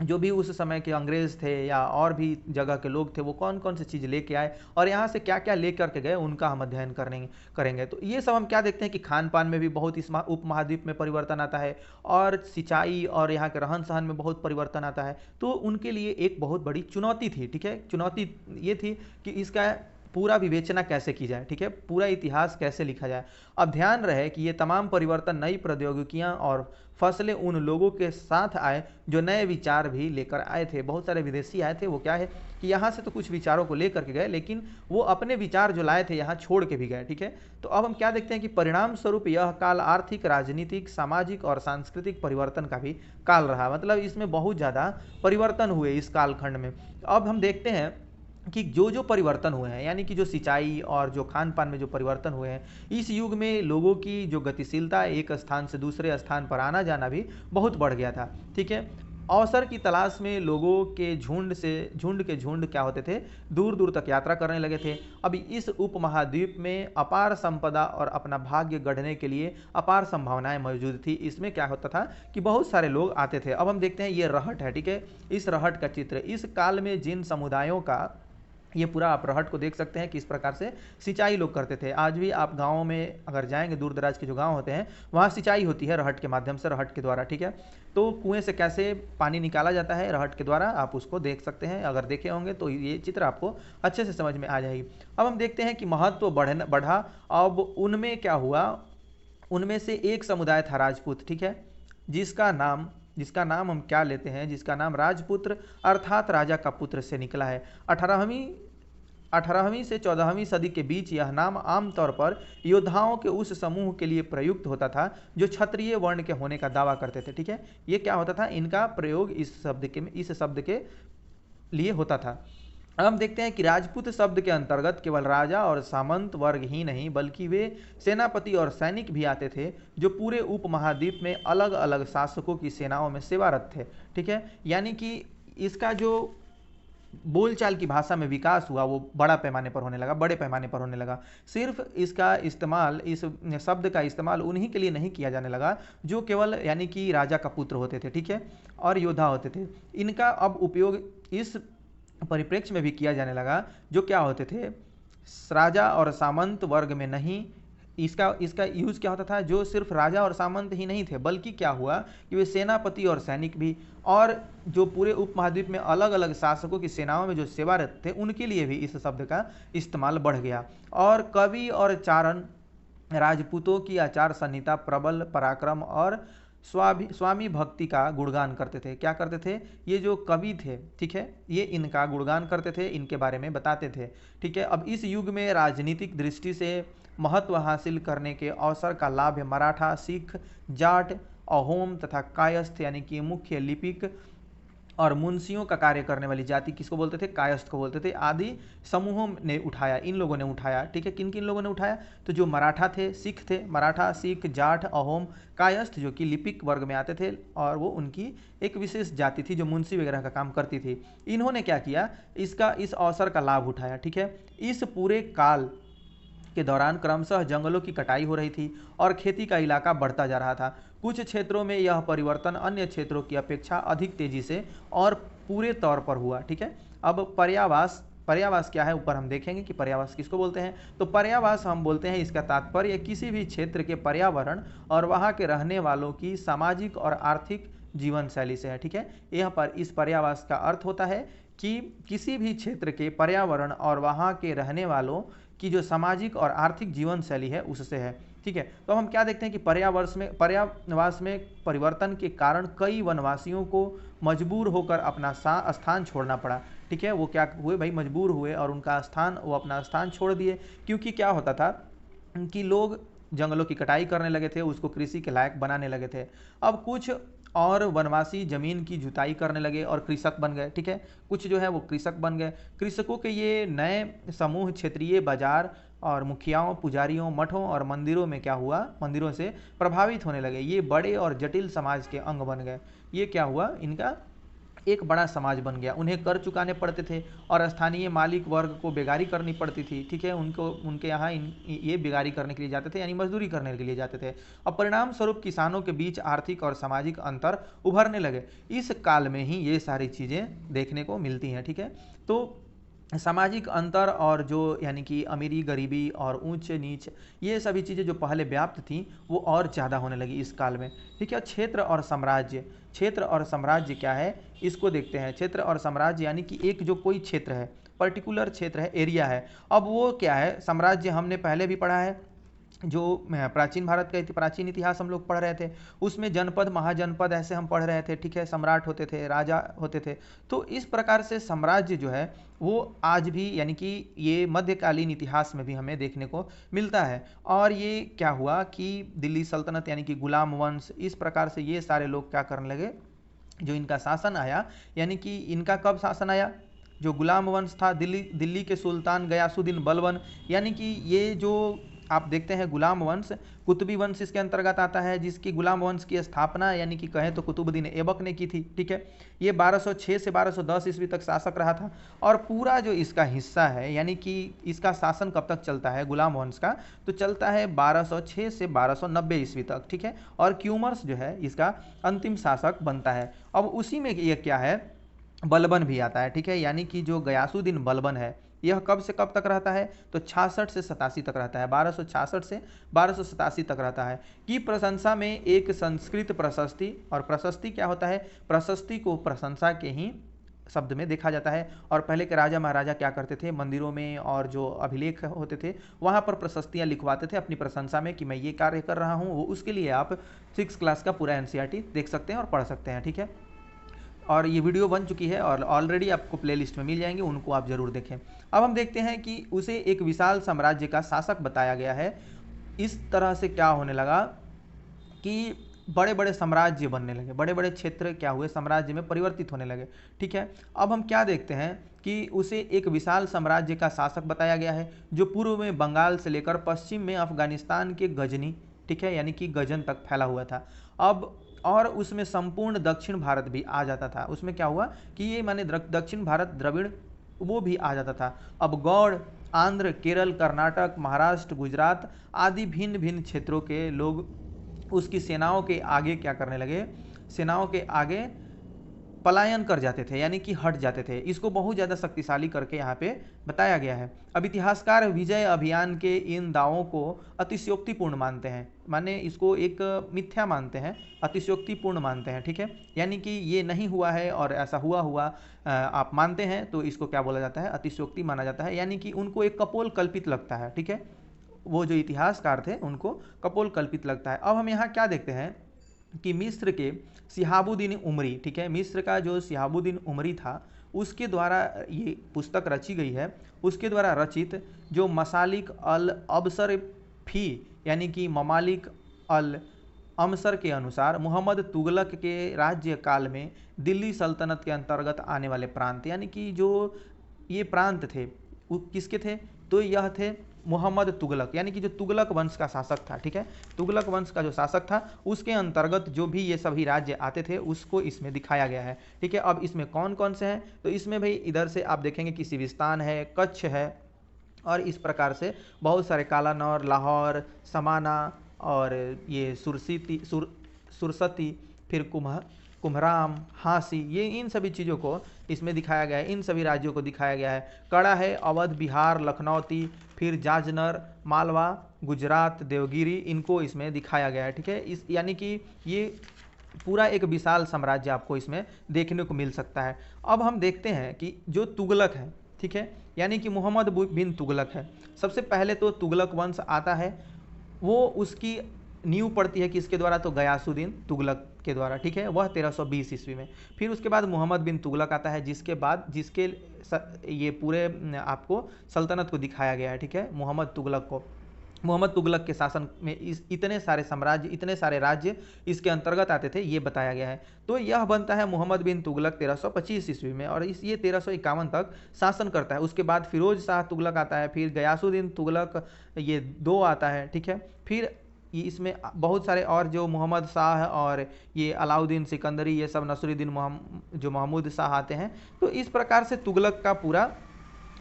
जो भी उस समय के अंग्रेज़ थे या और भी जगह के लोग थे वो कौन कौन सी चीज़ लेके आए और यहाँ से क्या क्या लेकर के गए, उनका हम अध्ययन करेंगे। तो ये सब हम क्या देखते हैं कि खान पान में भी बहुत इस उपमहाद्वीप में परिवर्तन आता है, और सिंचाई और यहाँ के रहन सहन में बहुत परिवर्तन आता है। तो उनके लिए एक बहुत बड़ी चुनौती थी। ठीक है, चुनौती ये थी कि इसका पूरा विवेचना कैसे की जाए। ठीक है, पूरा इतिहास कैसे लिखा जाए। अब ध्यान रहे कि ये तमाम परिवर्तन, नई प्रौद्योगिकियां और फसलें उन लोगों के साथ आए जो नए विचार भी लेकर आए थे। बहुत सारे विदेशी आए थे, वो क्या है कि यहाँ से तो कुछ विचारों को लेकर के गए, लेकिन वो अपने विचार जो लाए थे यहाँ छोड़ के भी गए। ठीक है, तो अब हम क्या देखते हैं कि परिणाम स्वरूप यह काल आर्थिक, राजनीतिक, सामाजिक और सांस्कृतिक परिवर्तन का भी काल रहा। मतलब इसमें बहुत ज़्यादा परिवर्तन हुए इस कालखंड में। अब हम देखते हैं कि जो जो परिवर्तन हुए हैं, यानी कि जो सिंचाई और जो खान पान में जो परिवर्तन हुए हैं, इस युग में लोगों की जो गतिशीलता, एक स्थान से दूसरे स्थान पर आना जाना भी बहुत बढ़ गया था। ठीक है, अवसर की तलाश में लोगों के झुंड क्या होते थे, दूर दूर तक यात्रा करने लगे थे। अब इस उपमहाद्वीप में अपार संपदा और अपना भाग्य गढ़ने के लिए अपार संभावनाएं मौजूद थी। इसमें क्या होता था कि बहुत सारे लोग आते थे। अब हम देखते हैं ये रहट है। ठीक है, इस रहट का चित्र, इस काल में जिन समुदायों का, ये पूरा आप रहट को देख सकते हैं किस प्रकार से सिंचाई लोग करते थे। आज भी आप गाँव में अगर जाएंगे, दूर दराज के जो गाँव होते हैं वहाँ सिंचाई होती है रहट के माध्यम से, रहट के द्वारा। ठीक है, तो कुएं से कैसे पानी निकाला जाता है रहट के द्वारा, आप उसको देख सकते हैं। अगर देखे होंगे तो ये चित्र आपको अच्छे से समझ में आ जाएगी। अब हम देखते हैं कि महत्व बढ़ा। अब उनमें क्या हुआ, उनमें से एक समुदाय था राजपूत। ठीक है, जिसका नाम हम क्या लेते हैं, जिसका नाम राजपुत्र अर्थात राजा का पुत्र से निकला है। 18वीं 18वीं से 14वीं सदी के बीच यह नाम आमतौर पर योद्धाओं के उस समूह के लिए प्रयुक्त होता था जो क्षत्रिय वर्ण के होने का दावा करते थे। ठीक है, ये क्या होता था, इनका प्रयोग इस शब्द के लिए होता था। अब हम देखते हैं कि राजपूत शब्द के अंतर्गत केवल राजा और सामंत वर्ग ही नहीं बल्कि वे सेनापति और सैनिक भी आते थे जो पूरे उपमहाद्वीप में अलग अलग शासकों की सेनाओं में सेवारत थे। ठीक है, यानी कि इसका जो बोलचाल की भाषा में विकास हुआ वो बड़े पैमाने पर होने लगा। सिर्फ इसका इस्तेमाल, इस शब्द का इस्तेमाल उन्हीं के लिए नहीं किया जाने लगा जो केवल यानी कि राजा का पुत्र होते थे, ठीक है, और योद्धा होते थे। इनका अब उपयोग इस परिप्रेक्ष्य में भी किया जाने लगा जो क्या होते थे, राजा और सामंत वर्ग में नहीं। इसका यूज क्या होता था, जो सिर्फ राजा और सामंत ही नहीं थे बल्कि क्या हुआ कि वे सेनापति और सैनिक भी, और जो पूरे उपमहाद्वीप में अलग अलग शासकों की सेनाओं में जो सेवारत थे उनके लिए भी इस शब्द का इस्तेमाल बढ़ गया। और कवि और चारण राजपूतों की आचार संहिता प्रबल पराक्रम और स्वामी भक्ति का गुणगान करते थे। क्या करते थे, ये जो कवि थे, ठीक है, ये इनका गुणगान करते थे, इनके बारे में बताते थे। ठीक है, अब इस युग में राजनीतिक दृष्टि से महत्व हासिल करने के अवसर का लाभ मराठा, सिख, जाट, अहोम तथा कायस्थ यानी कि मुख्य लिपिक और मुंशियों का कार्य करने वाली जाति किसको बोलते थे, कायस्थ को बोलते थे, आदि समूहों ने उठाया, इन लोगों ने उठाया। ठीक है, किन किन लोगों ने उठाया, तो जो मराठा थे, सिख थे, मराठा, सिख, जाट, अहोम, कायस्थ जो कि लिपिक वर्ग में आते थे और वो उनकी एक विशेष जाति थी जो मुंशी वगैरह का काम करती थी। इन्होंने क्या किया, इस अवसर का लाभ उठाया। ठीक है, इस पूरे काल के दौरान क्रमशः जंगलों की कटाई हो रही थी और खेती का इलाका बढ़ता जा रहा था। कुछ क्षेत्रों में यह परिवर्तन अन्य क्षेत्रों की अपेक्षा अधिक तेजी से और पूरे तौर पर हुआ। ठीक है, अब पर्यावास क्या है, ऊपर हम देखेंगे कि पर्यावास किसको बोलते हैं। तो पर्यावास हम बोलते हैं, इसका तात्पर्य किसी भी क्षेत्र के पर्यावरण और वहाँ के रहने वालों की सामाजिक और आर्थिक जीवन शैली से है। ठीक है, यहाँ पर इस पर्यावास का अर्थ होता है कि किसी भी क्षेत्र के पर्यावरण और वहाँ के रहने वालों की जो सामाजिक और आर्थिक जीवन शैली है उससे है। ठीक है, तो हम क्या देखते हैं कि पर्यावास में परिवर्तन के कारण कई वनवासियों को मजबूर होकर अपना स्थान छोड़ना पड़ा। ठीक है, वो क्या हुए भाई, मजबूर हुए और वो अपना स्थान छोड़ दिए, क्योंकि क्या होता था कि लोग जंगलों की कटाई करने लगे थे, उसको कृषि के लायक बनाने लगे थे। अब कुछ और वनवासी जमीन की जुताई करने लगे और कृषक बन गए। ठीक है, कुछ जो है वो कृषक बन गए। कृषकों के ये नए समूह क्षेत्रीय बाजार और मुखियाओं, पुजारियों, मठों और मंदिरों में क्या हुआ, मंदिरों से प्रभावित होने लगे। ये बड़े और जटिल समाज के अंग बन गए। ये क्या हुआ, इनका एक बड़ा समाज बन गया। उन्हें कर चुकाने पड़ते थे और स्थानीय मालिक वर्ग को बेगारी करनी पड़ती थी। ठीक है, उनके यहाँ ये बेगारी करने के लिए जाते थे, यानी मजदूरी करने के लिए जाते थे। अब परिणाम स्वरूप किसानों के बीच आर्थिक और सामाजिक अंतर उभरने लगे। इस काल में ही ये सारी चीज़ें देखने को मिलती हैं। ठीक है, तो सामाजिक अंतर और जो यानी कि अमीरी, गरीबी और ऊंच नीच, ये सभी चीज़ें जो पहले व्याप्त थी वो और ज़्यादा होने लगी इस काल में। ठीक है, क्षेत्र और साम्राज्य क्या है, इसको देखते हैं। क्षेत्र और साम्राज्य यानी कि एक जो कोई क्षेत्र है, पर्टिकुलर क्षेत्र है, एरिया है। अब वो क्या है, साम्राज्य हमने पहले भी पढ़ा है, जो प्राचीन भारत का प्राचीन इतिहास हम लोग पढ़ रहे थे, उसमें जनपद, महाजनपद ऐसे हम पढ़ रहे थे। ठीक है, सम्राट होते थे, राजा होते थे। तो इस प्रकार से साम्राज्य जो है वो आज भी यानी कि ये मध्यकालीन इतिहास में भी हमें देखने को मिलता है। और ये क्या हुआ कि दिल्ली सल्तनत यानी कि गुलाम वंश, इस प्रकार से ये सारे लोग क्या करने लगे, जो इनका शासन आया, यानी कि इनका कब शासन आया, जो गुलाम वंश था, दिल्ली के सुल्तान गयासुद्दीन बलबन, यानी कि ये जो आप देखते हैं गुलाम वंश, कुतुबी वंश इसके अंतर्गत आता है, जिसकी गुलाम वंश की स्थापना यानी कि कहें तो कुतुबुद्दीन ऐबक ने की थी। ठीक है, ये 1206 से 1210 ईस्वी तक शासक रहा था। और पूरा जो इसका हिस्सा है, यानी कि इसका शासन कब तक चलता है गुलाम वंश का, तो चलता है 1206 से 1290 ईस्वी तक। ठीक है, और क्यूमर्स जो है इसका अंतिम शासक बनता है। अब उसी में ये क्या है, बलबन भी आता है। ठीक है, यानी कि जो गयासुद्दीन बलबन है, यह कब से कब तक रहता है, तो 66 से 87 तक रहता है, 1266 से 1287 तक रहता है। की प्रशंसा में एक संस्कृत प्रशस्ति, और प्रशस्ति क्या होता है, प्रशस्ति को प्रशंसा के ही शब्द में देखा जाता है। और पहले के राजा महाराजा क्या करते थे, मंदिरों में और जो अभिलेख होते थे वहाँ पर प्रशस्तियाँ लिखवाते थे अपनी प्रशंसा में कि मैं ये कार्य कर रहा हूँ। वो उसके लिए आप 6 क्लास का पूरा NCERT देख सकते हैं और पढ़ सकते हैं। ठीक है, और ये वीडियो बन चुकी है और ऑलरेडी आपको प्लेलिस्ट में मिल जाएंगे, उनको आप जरूर देखें। अब हम देखते हैं कि उसे एक विशाल साम्राज्य का शासक बताया गया है। इस तरह से क्या होने लगा कि बड़े बड़े साम्राज्य बनने लगे, बड़े बड़े क्षेत्र क्या हुए, साम्राज्य में परिवर्तित होने लगे। ठीक है, अब हम क्या देखते हैं कि उसे एक विशाल साम्राज्य का शासक बताया गया है, जो पूर्व में बंगाल से लेकर पश्चिम में अफगानिस्तान के गजनी, ठीक है, यानी कि गजन तक फैला हुआ था। अब और उसमें संपूर्ण दक्षिण भारत भी आ जाता था। उसमें क्या हुआ कि ये माने दक्षिण भारत, द्रविड़, वो भी आ जाता था। अब गौड़, आंध्र, केरल, कर्नाटक, महाराष्ट्र, गुजरात आदि भिन्न भिन्न क्षेत्रों के लोग उसकी सेनाओं के आगे क्या करने लगे, सेनाओं के आगे पलायन कर जाते थे, यानी कि हट जाते थे। इसको बहुत ज़्यादा शक्तिशाली करके यहाँ पे बताया गया है। अब इतिहासकार विजय अभियान के इन दावों को अतिशयोक्तिपूर्ण मानते हैं, माने इसको एक मिथ्या मानते हैं, अतिशयोक्तिपूर्ण मानते हैं। ठीक है, यानी कि ये नहीं हुआ है और ऐसा हुआ हुआ आप मानते हैं तो इसको क्या बोला जाता है, अतिशयोक्ति माना जाता है, यानी कि उनको एक कपोल कल्पित लगता है। ठीक है, वो जो इतिहासकार थे उनको कपोल कल्पित लगता है। अब हम यहाँ क्या देखते हैं कि मिस्र के शिहाबुद्दीन उमरी, ठीक है, मिस्र का जो शिहाबुद्दीन उमरी था उसके द्वारा ये पुस्तक रची गई है। उसके द्वारा रचित जो मसालिक अल अबसर फी, यानी कि ममालिक अल अमसर के अनुसार मोहम्मद तुगलक के राज्य काल में दिल्ली सल्तनत के अंतर्गत आने वाले प्रांत, यानी कि जो ये प्रांत थे वो किसके थे, तो यह थे मोहम्मद तुगलक, यानी कि जो तुगलक वंश का शासक था। ठीक है, तुगलक वंश का जो शासक था उसके अंतर्गत जो भी ये सभी राज्य आते थे उसको इसमें दिखाया गया है। ठीक है, अब इसमें कौन कौन से हैं, तो इसमें भाई इधर से आप देखेंगे कि सिविस्तान है, कच्छ है, और इस प्रकार से बहुत सारे कालानौर, लाहौर, समाना और ये सुरसती, फिर कुम्हराम, हांसी, ये इन सभी चीज़ों को इसमें दिखाया गया है, इन सभी राज्यों को दिखाया गया है। कड़ा है अवध, बिहार, लखनौती, फिर जाजनर, मालवा, गुजरात, देवगिरी, इनको इसमें दिखाया गया है। ठीक है, इस यानी कि ये पूरा एक विशाल साम्राज्य आपको इसमें देखने को मिल सकता है। अब हम देखते हैं कि जो तुगलक है, ठीक है, यानी कि मोहम्मद बिन तुगलक है। सबसे पहले तो तुगलक वंश आता है, वो उसकी नींव पड़ती है किसके द्वारा, तो गयासुद्दीन तुगलक के द्वारा। ठीक है, वह 1320 ईस्वी में। फिर उसके बाद मोहम्मद बिन तुगलक आता है, जिसके ये पूरे आपको सल्तनत को दिखाया गया है। ठीक है, मोहम्मद तुगलक के शासन में इतने सारे साम्राज्य, इतने सारे राज्य इसके अंतर्गत आते थे, ये बताया गया है। तो यह बनता है मोहम्मद बिन तुगलक 1325 ईस्वी में, और ये 1351 तक शासन करता है। उसके बाद फिरोज शाह तुगलक आता है, फिर गयासुद्दीन तुगलक, ये 2 आता है। ठीक है, फिर इसमें बहुत सारे और जो मोहम्मद शाह और ये अलाउद्दीन सिकंदरी, ये सब नसरुद्दीन जो महमूद शाह आते हैं। तो इस प्रकार से तुगलक का पूरा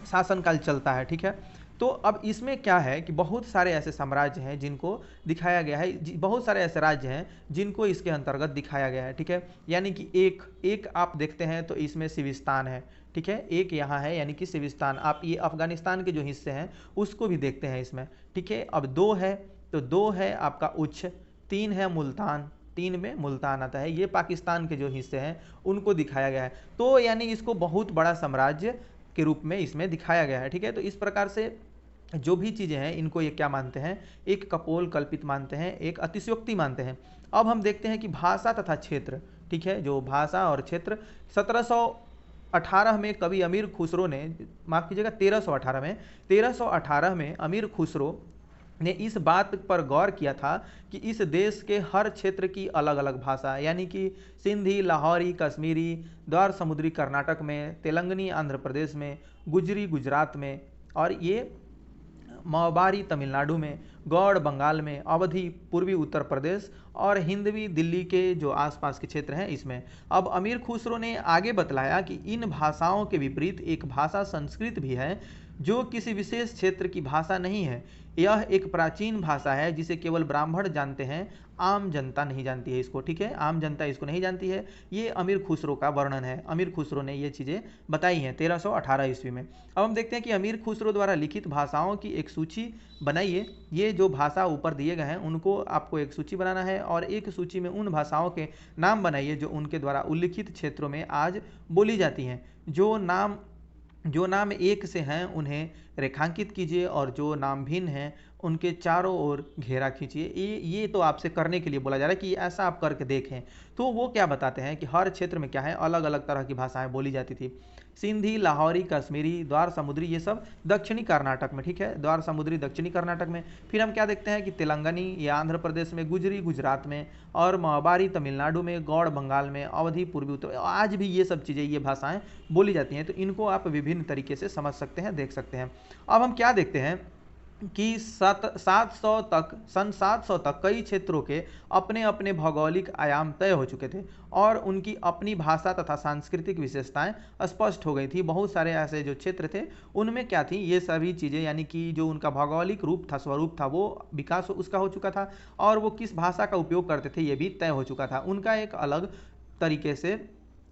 शासनकाल चलता है। ठीक है, तो अब इसमें क्या है कि बहुत सारे ऐसे साम्राज्य हैं जिनको दिखाया गया है, बहुत सारे ऐसे राज्य हैं जिनको इसके अंतर्गत दिखाया गया है। ठीक है, यानी कि एक आप देखते हैं तो इसमें सिविस्तान है। ठीक है, एक यहाँ है यानी कि सिविस्तान। आप ये अफगानिस्तान के जो हिस्से हैं उसको भी देखते हैं इसमें। ठीक है, अब 2 है, तो 2 है आपका उच्छ, 3 है मुल्तान, 3 में मुल्तान आता है, ये पाकिस्तान के जो हिस्से हैं उनको दिखाया गया है। तो यानी इसको बहुत बड़ा साम्राज्य के रूप में इसमें दिखाया गया है। ठीक है, तो इस प्रकार से जो भी चीज़ें हैं इनको ये क्या मानते हैं, एक कपोल कल्पित मानते हैं, एक अतिशयोक्ति मानते हैं। अब हम देखते हैं कि भाषा तथा क्षेत्र, ठीक है, जो भाषा और क्षेत्र 1718 में कवि अमीर खुसरो ने, माफ़ कीजिएगा 1318 में अमीर खुसरो ने इस बात पर गौर किया था कि इस देश के हर क्षेत्र की अलग अलग भाषा, यानी कि सिंधी, लाहौरी, कश्मीरी, द्वार समुद्री कर्नाटक में, तेलंगनी आंध्र प्रदेश में, गुजरी गुजरात में, और ये मौबारी तमिलनाडु में, गौड़ बंगाल में, अवधी पूर्वी उत्तर प्रदेश, और हिंदवी दिल्ली के जो आसपास के क्षेत्र हैं इसमें। अब अमीर खुसरो ने आगे बतलाया कि इन भाषाओं के विपरीत एक भाषा संस्कृत भी है, जो किसी विशेष क्षेत्र की भाषा नहीं है। यह एक प्राचीन भाषा है जिसे केवल ब्राह्मण जानते हैं, आम जनता नहीं जानती है इसको। ठीक है, आम जनता इसको नहीं जानती है। ये अमीर खुसरो का वर्णन है, अमीर खुसरो ने ये चीज़ें बताई हैं 1318 ईस्वी में। अब हम देखते हैं कि अमीर खुसरो द्वारा लिखित भाषाओं की एक सूची बनाइए। ये जो भाषा ऊपर दिए गए हैं उनको आपको एक सूची बनाना है, और एक सूची में उन भाषाओं के नाम बनाइए जो उनके द्वारा उल्लिखित क्षेत्रों में आज बोली जाती हैं। जो नाम एक से हैं उन्हें रेखांकित कीजिए, और जो नाम भिन्न हैं उनके चारों ओर घेरा खींचिए। ये तो आपसे करने के लिए बोला जा रहा है कि ऐसा आप करके देखें। तो वो क्या बताते हैं कि हर क्षेत्र में क्या है, अलग अलग तरह की भाषाएं बोली जाती थी। सिंधी, लाहौरी, कश्मीरी, द्वार समुद्री, ये सब दक्षिणी कर्नाटक में, ठीक है, द्वार समुद्री दक्षिणी कर्नाटक में। फिर हम क्या देखते हैं कि तेलंगानी ये आंध्र प्रदेश में, गुजरी गुजरात में, और मारवाड़ी तमिलनाडु में, गौड़ बंगाल में, अवधी पूर्वी उत्तर, आज भी ये सब चीज़ें, ये भाषाएं बोली जाती हैं। तो इनको आप विभिन्न तरीके से समझ सकते हैं, देख सकते हैं। अब हम क्या देखते हैं कि 700 तक, सन 700 तक कई क्षेत्रों के अपने अपने भौगोलिक आयाम तय हो चुके थे और उनकी अपनी भाषा तथा सांस्कृतिक विशेषताएं स्पष्ट हो गई थी। बहुत सारे ऐसे जो क्षेत्र थे उनमें क्या थी, ये सभी चीज़ें, यानी कि जो उनका भौगोलिक रूप था, स्वरूप था, वो विकास उसका हो चुका था और वो किस भाषा का उपयोग करते थे ये भी तय हो चुका था। उनका एक अलग तरीके से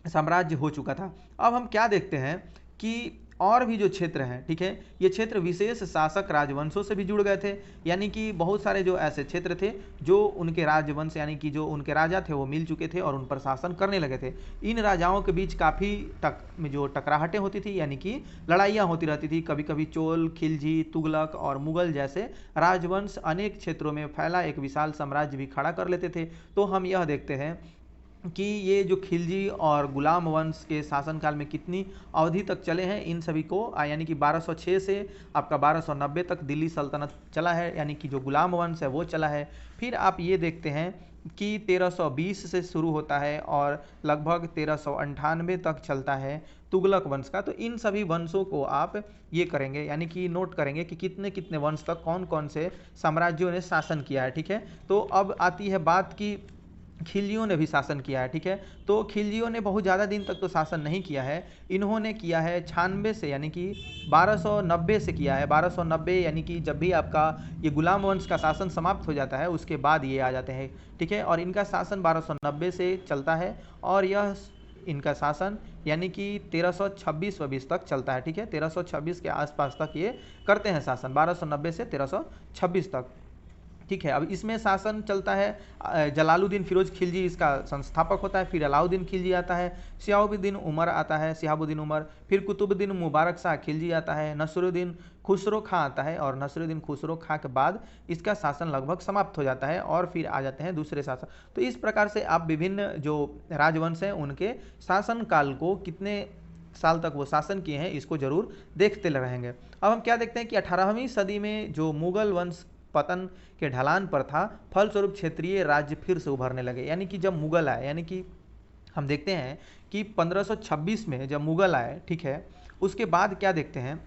साम्राज्य हो चुका था। अब हम क्या देखते हैं कि और भी जो क्षेत्र हैं, ठीक है, ये क्षेत्र विशेष शासक राजवंशों से भी जुड़ गए थे। यानी कि बहुत सारे जो ऐसे क्षेत्र थे जो उनके राजवंश, यानी कि जो उनके राजा थे वो मिल चुके थे और उन पर शासन करने लगे थे। इन राजाओं के बीच काफ़ी जो टकराहटें होती थी, यानी कि लड़ाइयाँ होती रहती थी। कभी कभी चोल, खिलजी, तुगलक और मुगल जैसे राजवंश अनेक क्षेत्रों में फैला एक विशाल साम्राज्य भी खड़ा कर लेते थे। तो हम यह देखते हैं कि ये जो खिलजी और गुलाम वंश के शासनकाल में कितनी अवधि तक चले हैं, इन सभी को, यानी कि 1206 से आपका 1290 तक दिल्ली सल्तनत चला है, यानी कि जो गुलाम वंश है वो चला है। फिर आप ये देखते हैं कि 1320 से शुरू होता है और लगभग 1398 तक चलता है तुगलक वंश का। तो इन सभी वंशों को आप ये करेंगे, यानी कि नोट करेंगे कि कितने कितने वंश तक कौन कौन से साम्राज्यों ने शासन किया है, ठीक है। तो अब आती है बात की खिलजियों ने भी शासन किया है, ठीक है। तो खिलजियों ने बहुत ज़्यादा दिन तक तो शासन नहीं किया है, इन्होंने किया है 96 से, यानी कि 1290 से किया है। 1290 यानी कि जब भी आपका ये गुलाम वंश का शासन समाप्त हो जाता है उसके बाद ये आ जाते हैं, ठीक है। और इनका शासन 1290 से चलता है और यह इनका शासन यानी कि 1326 तक चलता है, ठीक है। 1326 के आसपास तक ये करते हैं शासन, 1290 से 1326 तक, ठीक है। अब इसमें शासन चलता है, जलालुद्दीन फिरोज खिलजी इसका संस्थापक होता है। फिर अलाउद्दीन खिलजी आता है, शिहाबुद्दीन उमर आता है, शिहाबुद्दीन उमर, फिर कुतुबुद्दीन मुबारक शाह खिलजी आता है, नसरुद्दीन खुसरो खां आता है और नसरुद्दीन खुसरो खां के बाद इसका शासन लगभग समाप्त हो जाता है और फिर आ जाते हैं दूसरे शासक। तो इस प्रकार से आप विभिन्न जो राजवंश हैं उनके शासनकाल को, कितने साल तक वो शासन किए हैं, इसको जरूर देखते रहेंगे। अब हम क्या देखते हैं कि 18वीं सदी में जो मुगल वंश पतन के ढलान पर था, फलस्वरूप क्षेत्रीय राज्य फिर से उभरने लगे। यानी कि जब मुगल आए, यानी कि हम देखते हैं कि 1526 में जब मुगल आए, ठीक है, उसके बाद क्या देखते हैं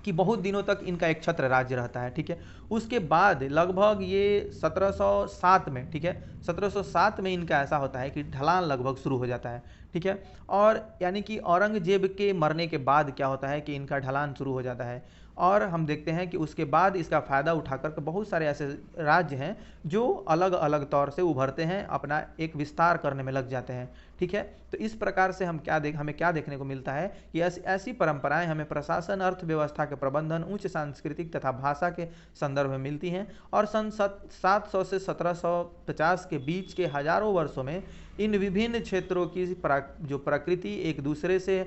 कि बहुत दिनों तक इनका एक छत्र राज्य रहता है, ठीक है। उसके बाद लगभग ये 1707 में, ठीक है, 1707 में इनका ऐसा होता है कि ढलान लगभग शुरू हो जाता है, ठीक है। और यानी कि औरंगजेब के मरने के बाद क्या होता है कि इनका ढलान शुरू हो जाता है और हम देखते हैं कि उसके बाद इसका फ़ायदा उठाकर के बहुत सारे ऐसे राज्य हैं जो अलग अलग तौर से उभरते हैं, अपना एक विस्तार करने में लग जाते हैं, ठीक है। तो इस प्रकार से हमें क्या देखने को मिलता है कि ऐसी परंपराएं हमें प्रशासन, अर्थव्यवस्था के प्रबंधन, उच्च सांस्कृतिक तथा भाषा के संदर्भ में मिलती हैं। और सन 700 से 1750 के बीच के हजारों वर्षों में इन विभिन्न क्षेत्रों की जो प्रकृति एक दूसरे से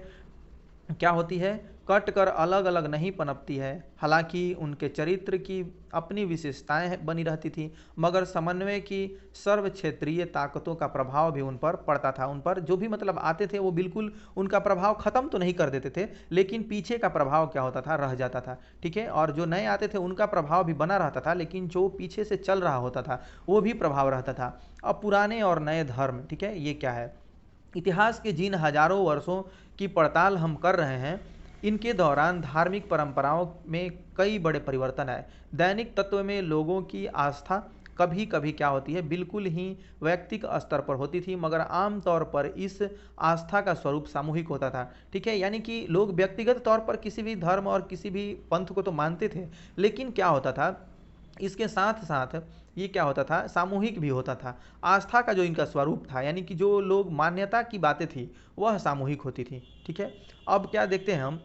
क्या होती है, कट कर अलग अलग नहीं पनपती है। हालांकि उनके चरित्र की अपनी विशेषताएं बनी रहती थी, मगर समन्वय की सर्व क्षेत्रीय ताकतों का प्रभाव भी उन पर पड़ता था। उन पर जो भी मतलब आते थे वो बिल्कुल उनका प्रभाव खत्म तो नहीं कर देते थे, लेकिन पीछे का प्रभाव क्या होता था, रह जाता था, ठीक है। और जो नए आते थे उनका प्रभाव भी बना रहता था, लेकिन जो पीछे से चल रहा होता था वो भी प्रभाव रहता था। अब पुराने और नए धर्म, ठीक है, ये क्या है, इतिहास के जिन हजारों वर्षों की पड़ताल हम कर रहे हैं, इनके दौरान धार्मिक परंपराओं में कई बड़े परिवर्तन आए। दैनिक तत्व में लोगों की आस्था कभी कभी क्या होती है, बिल्कुल ही वैयक्तिक स्तर पर होती थी, मगर आमतौर पर इस आस्था का स्वरूप सामूहिक होता था, ठीक है। यानी कि लोग व्यक्तिगत तौर पर किसी भी धर्म और किसी भी पंथ को तो मानते थे, लेकिन क्या होता था, इसके साथ साथ ये क्या होता था, सामूहिक भी होता था। आस्था का जो इनका स्वरूप था, यानी कि जो लोग मान्यता की बातें थी वह सामूहिक होती थी, ठीक है। अब क्या देखते हैं हम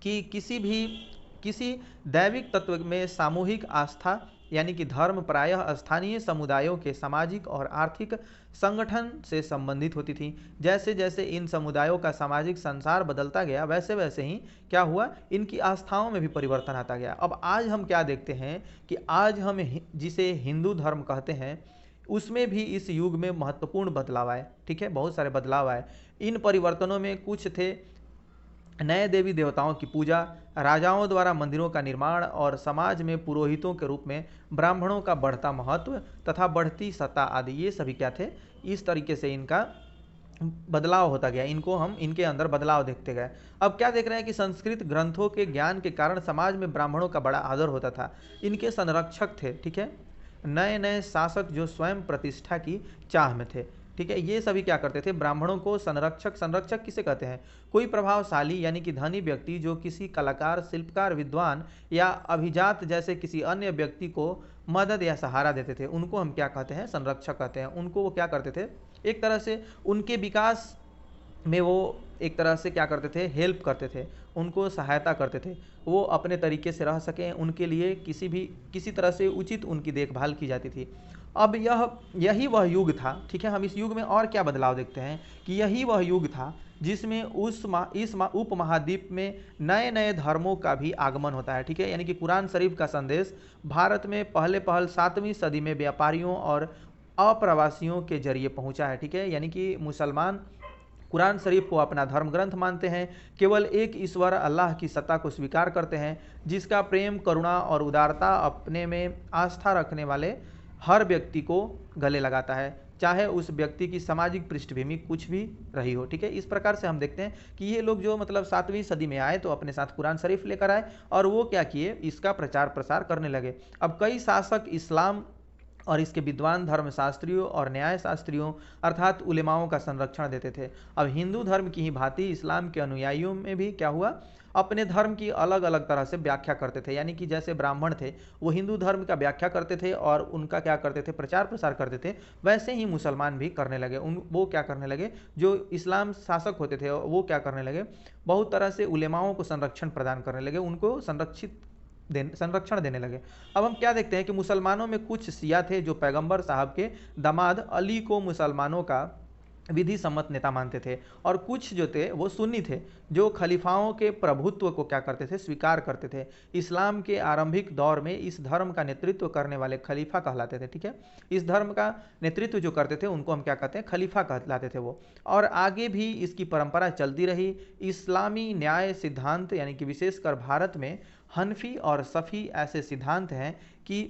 कि किसी दैविक तत्व में सामूहिक आस्था यानी कि धर्म प्रायः स्थानीय समुदायों के सामाजिक और आर्थिक संगठन से संबंधित होती थी। जैसे जैसे इन समुदायों का सामाजिक संसार बदलता गया, वैसे वैसे ही क्या हुआ, इनकी आस्थाओं में भी परिवर्तन आता गया। अब आज हम क्या देखते हैं कि आज हम जिसे हिंदू धर्म कहते हैं, उसमें भी इस युग में महत्वपूर्ण बदलाव आए। ठीक है, बहुत सारे बदलाव आए। इन परिवर्तनों में कुछ थे नए देवी देवताओं की पूजा, राजाओं द्वारा मंदिरों का निर्माण और समाज में पुरोहितों के रूप में ब्राह्मणों का बढ़ता महत्व तथा बढ़ती सत्ता आदि, ये सभी क्या थे, इस तरीके से इनका बदलाव होता गया। इनको हम इनके अंदर बदलाव देखते गए। अब क्या देख रहे हैं कि संस्कृत ग्रंथों के ज्ञान के कारण समाज में ब्राह्मणों का बड़ा आदर होता था। इनके संरक्षक थे। ठीक है, नए नए शासक जो स्वयं प्रतिष्ठा की चाह में थे। ठीक है, ये सभी क्या करते थे, ब्राह्मणों को संरक्षक, संरक्षक किसे कहते हैं, कोई प्रभावशाली यानी कि धनी व्यक्ति जो किसी कलाकार, शिल्पकार, विद्वान या अभिजात जैसे किसी अन्य व्यक्ति को मदद या सहारा देते थे, उनको हम क्या कहते हैं, संरक्षक कहते हैं। उनको वो क्या करते थे, एक तरह से उनके विकास में वो एक तरह से क्या करते थे, हेल्प करते थे, उनको सहायता करते थे, वो अपने तरीके से रह सकें, उनके लिए किसी तरह से उचित उनकी देखभाल की जाती थी। अब यही वह युग था। ठीक है, हम इस युग में और क्या बदलाव देखते हैं कि यही वह युग था जिसमें इस उपमहाद्वीप में नए नए धर्मों का भी आगमन होता है। ठीक है, यानी कि कुरान शरीफ का संदेश भारत में पहल 7वीं सदी में व्यापारियों और अप्रवासियों के जरिए पहुंचा है। ठीक है, यानी कि मुसलमान कुरान शरीफ को अपना धर्म ग्रंथ मानते हैं, केवल एक ईश्वर अल्लाह की सत्ता को स्वीकार करते हैं, जिसका प्रेम, करुणा और उदारता अपने में आस्था रखने वाले हर व्यक्ति को गले लगाता है, चाहे उस व्यक्ति की सामाजिक पृष्ठभूमि कुछ भी रही हो। ठीक है, इस प्रकार से हम देखते हैं कि ये लोग जो मतलब 7वीं सदी में आए तो अपने साथ कुरान शरीफ लेकर आए और वो क्या किए, इसका प्रचार प्रसार करने लगे। अब कई शासक इस्लाम और इसके विद्वान धर्मशास्त्रियों और न्याय शास्त्रियों अर्थात उलेमाओं का संरक्षण देते थे। अब हिंदू धर्म की ही भांति इस्लाम के अनुयायियों में भी क्या हुआ, अपने धर्म की अलग अलग तरह से व्याख्या करते थे। यानी कि जैसे ब्राह्मण थे वो हिंदू धर्म का व्याख्या करते थे और उनका क्या करते थे, प्रचार प्रसार करते थे, वैसे ही मुसलमान भी करने लगे। वो क्या करने लगे, जो इस्लाम शासक होते थे वो क्या करने लगे, बहुत तरह से उलेमाओं को संरक्षण प्रदान करने लगे, उनको संरक्षण देने लगे। अब हम क्या देखते हैं कि मुसलमानों में कुछ शिया थे जो पैगंबर साहब के दामाद अली को मुसलमानों का विधि सम्मत नेता मानते थे, और कुछ जो थे वो सुन्नी थे जो खलीफाओं के प्रभुत्व को क्या करते थे, स्वीकार करते थे। इस्लाम के आरंभिक दौर में इस धर्म का नेतृत्व करने वाले खलीफा कहलाते थे। ठीक है, इस धर्म का नेतृत्व जो करते थे उनको हम क्या कहते हैं, खलीफा कहलाते थे वो, और आगे भी इसकी परंपरा चलती रही। इस्लामी न्याय सिद्धांत यानी कि विशेषकर भारत में हनफी और सफ़ी ऐसे सिद्धांत हैं कि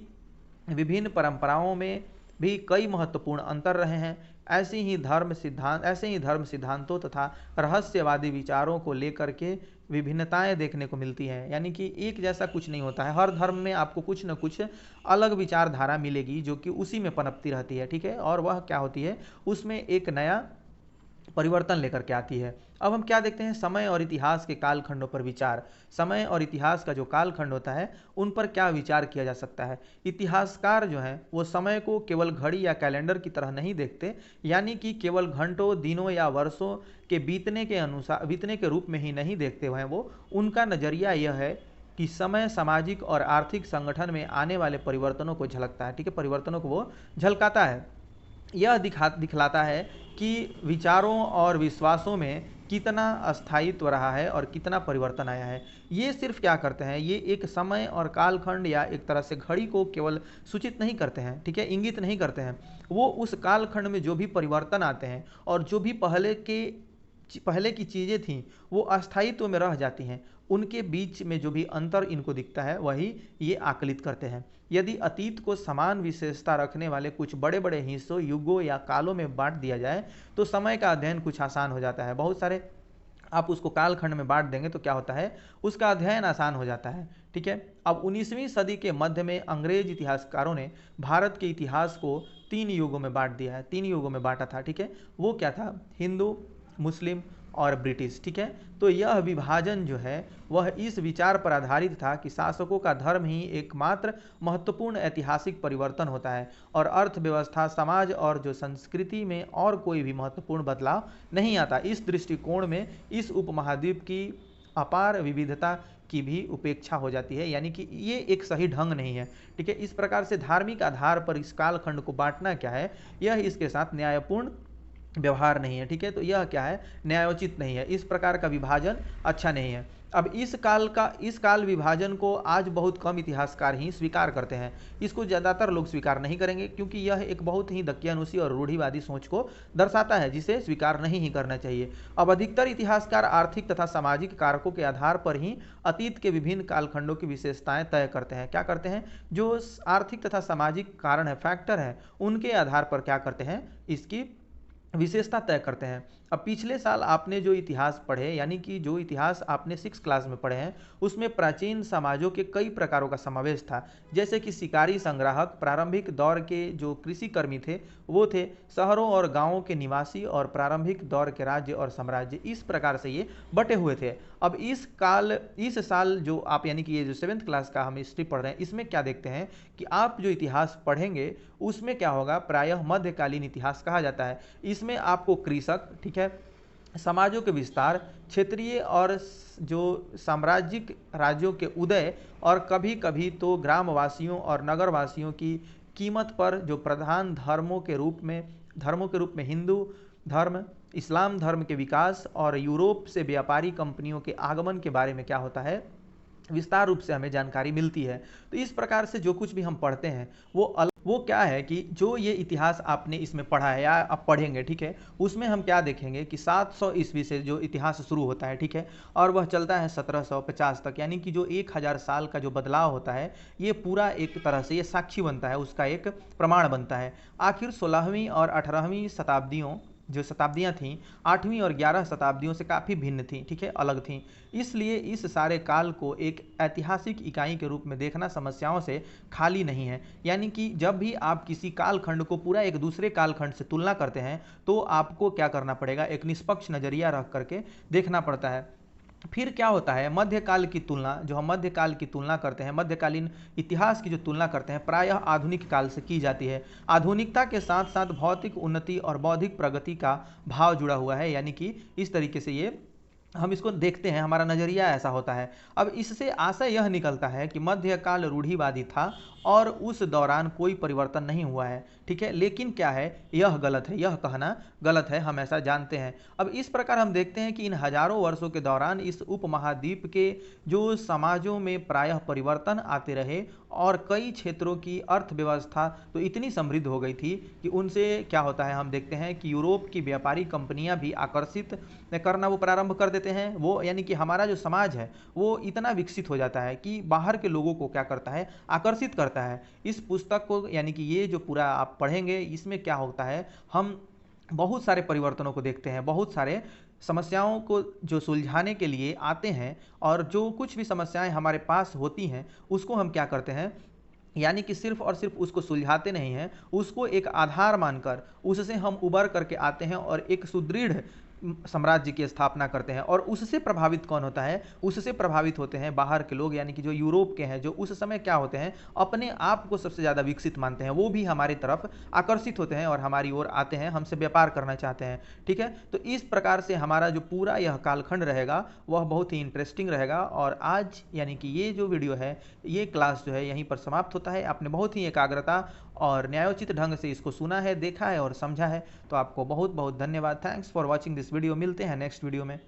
विभिन्न परंपराओं में भी कई महत्वपूर्ण अंतर रहे हैं। ऐसे ही धर्म सिद्धांतों तथा रहस्यवादी विचारों को लेकर के विभिन्नताएं देखने को मिलती हैं। यानी कि एक जैसा कुछ नहीं होता है, हर धर्म में आपको कुछ न कुछ अलग विचारधारा मिलेगी जो कि उसी में पनपती रहती है। ठीक है, और वह क्या होती है, उसमें एक नया परिवर्तन लेकर के आती है। अब हम क्या देखते हैं, समय और इतिहास के कालखंडों पर विचार। समय और इतिहास का जो कालखंड होता है उन पर क्या विचार किया जा सकता है। इतिहासकार जो हैं वो समय को केवल घड़ी या कैलेंडर की तरह नहीं देखते, यानी कि केवल घंटों, दिनों या वर्षों के बीतने के रूप में ही नहीं देखते हैं। वो उनका नज़रिया यह है कि समय सामाजिक और आर्थिक संगठन में आने वाले परिवर्तनों को झलकता है। ठीक है, परिवर्तनों को वो झलकाता है। यह दिखलाता है कि विचारों और विश्वासों में कितना अस्थायित्व रहा है और कितना परिवर्तन आया है। ये सिर्फ क्या करते हैं, ये एक समय और कालखंड या एक तरह से घड़ी को केवल सूचित नहीं करते हैं, ठीक है, इंगित नहीं करते हैं। वो उस कालखंड में जो भी परिवर्तन आते हैं और जो भी पहले की चीज़ें थीं वो अस्थायित्व में रह जाती हैं, उनके बीच में जो भी अंतर इनको दिखता है वही ये आकलित करते हैं। यदि अतीत को समान विशेषता रखने वाले कुछ बड़े बड़े हिस्सों, युगों या कालों में बांट दिया जाए तो समय का अध्ययन कुछ आसान हो जाता है। बहुत सारे आप उसको कालखंड में बांट देंगे तो क्या होता है, उसका अध्ययन आसान हो जाता है। ठीक है, अब 19वीं सदी के मध्य में अंग्रेज इतिहासकारों ने भारत के इतिहास को 3 युगों में बांट दिया है, 3 युगों में बांटा था। ठीक है, वो क्या था, हिंदू, मुस्लिम और ब्रिटिश। ठीक है, तो यह विभाजन जो है वह इस विचार पर आधारित था कि शासकों का धर्म ही एकमात्र महत्वपूर्ण ऐतिहासिक परिवर्तन होता है और अर्थव्यवस्था, समाज और जो संस्कृति में और कोई भी महत्वपूर्ण बदलाव नहीं आता। इस दृष्टिकोण में इस उपमहाद्वीप की अपार विविधता की भी उपेक्षा हो जाती है, यानी कि ये एक सही ढंग नहीं है। ठीक है, इस प्रकार से धार्मिक आधार पर इस कालखंड को बांटना क्या है, यह इसके साथ न्यायपूर्ण व्यवहार नहीं है। ठीक है, तो यह क्या है, न्यायोचित नहीं है, इस प्रकार का विभाजन अच्छा नहीं है। अब इस काल विभाजन को आज बहुत कम इतिहासकार ही स्वीकार करते हैं। इसको ज़्यादातर लोग स्वीकार नहीं करेंगे, क्योंकि यह एक बहुत ही दकियानुसी और रूढ़िवादी सोच को दर्शाता है, जिसे स्वीकार नहीं ही करना चाहिए। अब अधिकतर इतिहासकार आर्थिक तथा सामाजिक कारकों के आधार पर ही अतीत के विभिन्न कालखंडों की विशेषताएं तय करते हैं। क्या करते हैं, जो आर्थिक तथा सामाजिक कारण है, फैक्टर है, उनके आधार पर क्या करते हैं, इसकी विशेषता तय करते हैं। अब पिछले साल आपने जो इतिहास पढ़े, यानी कि जो इतिहास आपने 6 क्लास में पढ़े हैं, उसमें प्राचीन समाजों के कई प्रकारों का समावेश था, जैसे कि शिकारी संग्राहक, प्रारंभिक दौर के जो कृषि कर्मी थे वो थे, शहरों और गांवों के निवासी और प्रारंभिक दौर के राज्य और साम्राज्य, इस प्रकार से ये बटे हुए थे। अब इस साल जो आप, यानी कि ये जो 7th क्लास का हम हिस्ट्री पढ़ रहे हैं, इसमें क्या देखते हैं कि आप जो इतिहास पढ़ेंगे उसमें क्या होगा, प्रायः मध्यकालीन इतिहास कहा जाता है। इसमें आपको कृषक, ठीक है, समाजों के विस्तार, क्षेत्रीय और जो साम्राज्यिक राज्यों के उदय, और कभी कभी तो ग्रामवासियों और नगरवासियों की कीमत पर जो प्रधान धर्मों के रूप में हिंदू धर्म, इस्लाम धर्म के विकास और यूरोप से व्यापारी कंपनियों के आगमन के बारे में क्या होता है, विस्तार रूप से हमें जानकारी मिलती है। तो इस प्रकार से जो कुछ भी हम पढ़ते हैं वो क्या है कि जो ये इतिहास आपने इसमें पढ़ा है या आप पढ़ेंगे, ठीक है, उसमें हम क्या देखेंगे कि 700 ईस्वी से जो इतिहास शुरू होता है, ठीक है, और वह चलता है 1750 तक, यानी कि जो 1000 साल का जो बदलाव होता है, ये पूरा एक तरह से ये साक्षी बनता है, उसका एक प्रमाण बनता है। आखिर 16वीं और 18वीं शताब्दियों जो शताब्दियां थीं, 8वीं और 11 शताब्दियों से काफ़ी भिन्न थीं, ठीक है, अलग थीं। इसलिए इस सारे काल को एक ऐतिहासिक इकाई के रूप में देखना समस्याओं से खाली नहीं है। यानी कि जब भी आप किसी कालखंड को पूरा एक दूसरे कालखंड से तुलना करते हैं, तो आपको क्या करना पड़ेगा, एक निष्पक्ष नज़रिया रख करके देखना पड़ता है। फिर क्या होता है, मध्यकाल की तुलना, जो हम मध्यकाल की तुलना करते हैं, मध्यकालीन इतिहास की जो तुलना करते हैं, प्रायः आधुनिक काल से की जाती है। आधुनिकता के साथ साथ भौतिक उन्नति और बौद्धिक प्रगति का भाव जुड़ा हुआ है, यानी कि इस तरीके से ये हम इसको देखते हैं, हमारा नज़रिया ऐसा होता है। अब इससे आशय यह निकलता है कि मध्यकाल रूढ़िवादी था और उस दौरान कोई परिवर्तन नहीं हुआ है, ठीक है, लेकिन क्या है, यह गलत है, यह कहना गलत है, हम ऐसा जानते हैं। अब इस प्रकार हम देखते हैं कि इन हजारों वर्षों के दौरान इस उपमहाद्वीप के जो समाजों में प्रायः परिवर्तन आते रहे और कई क्षेत्रों की अर्थव्यवस्था तो इतनी समृद्ध हो गई थी कि उनसे क्या होता है, हम देखते हैं कि यूरोप की व्यापारी कंपनियां भी आकर्षित करना वो प्रारंभ कर देते हैं। वो यानी कि हमारा जो समाज है वो इतना विकसित हो जाता है कि बाहर के लोगों को क्या करता है, आकर्षित करता है। इस पुस्तक को, यानी कि ये जो पूरा आप पढ़ेंगे, इसमें क्या होता है, हम बहुत सारे परिवर्तनों को देखते हैं, बहुत सारे समस्याओं को जो सुलझाने के लिए आते हैं, और जो कुछ भी समस्याएं हमारे पास होती हैं उसको हम क्या करते हैं, यानी कि सिर्फ और सिर्फ उसको सुलझाते नहीं हैं, उसको एक आधार मानकर उससे हम उबर करके आते हैं और एक सुदृढ़ साम्राज्य की स्थापना करते हैं। और उससे प्रभावित कौन होता है, उससे प्रभावित होते हैं बाहर के लोग, यानी कि जो यूरोप के हैं, जो उस समय क्या होते हैं, अपने आप को सबसे ज़्यादा विकसित मानते हैं, वो भी हमारी तरफ आकर्षित होते हैं और हमारी ओर आते हैं, हमसे व्यापार करना चाहते हैं, ठीक है। तो इस प्रकार से हमारा जो पूरा यह कालखंड रहेगा वह बहुत ही इंटरेस्टिंग रहेगा। और आज यानी कि ये जो वीडियो है, ये क्लास जो है यहीं पर समाप्त होता है। आपने बहुत ही एकाग्रता और न्यायोचित ढंग से इसको सुना है, देखा है और समझा है, तो आपको बहुत बहुत धन्यवाद। Thanks for watching this video. मिलते हैं नेक्स्ट वीडियो में।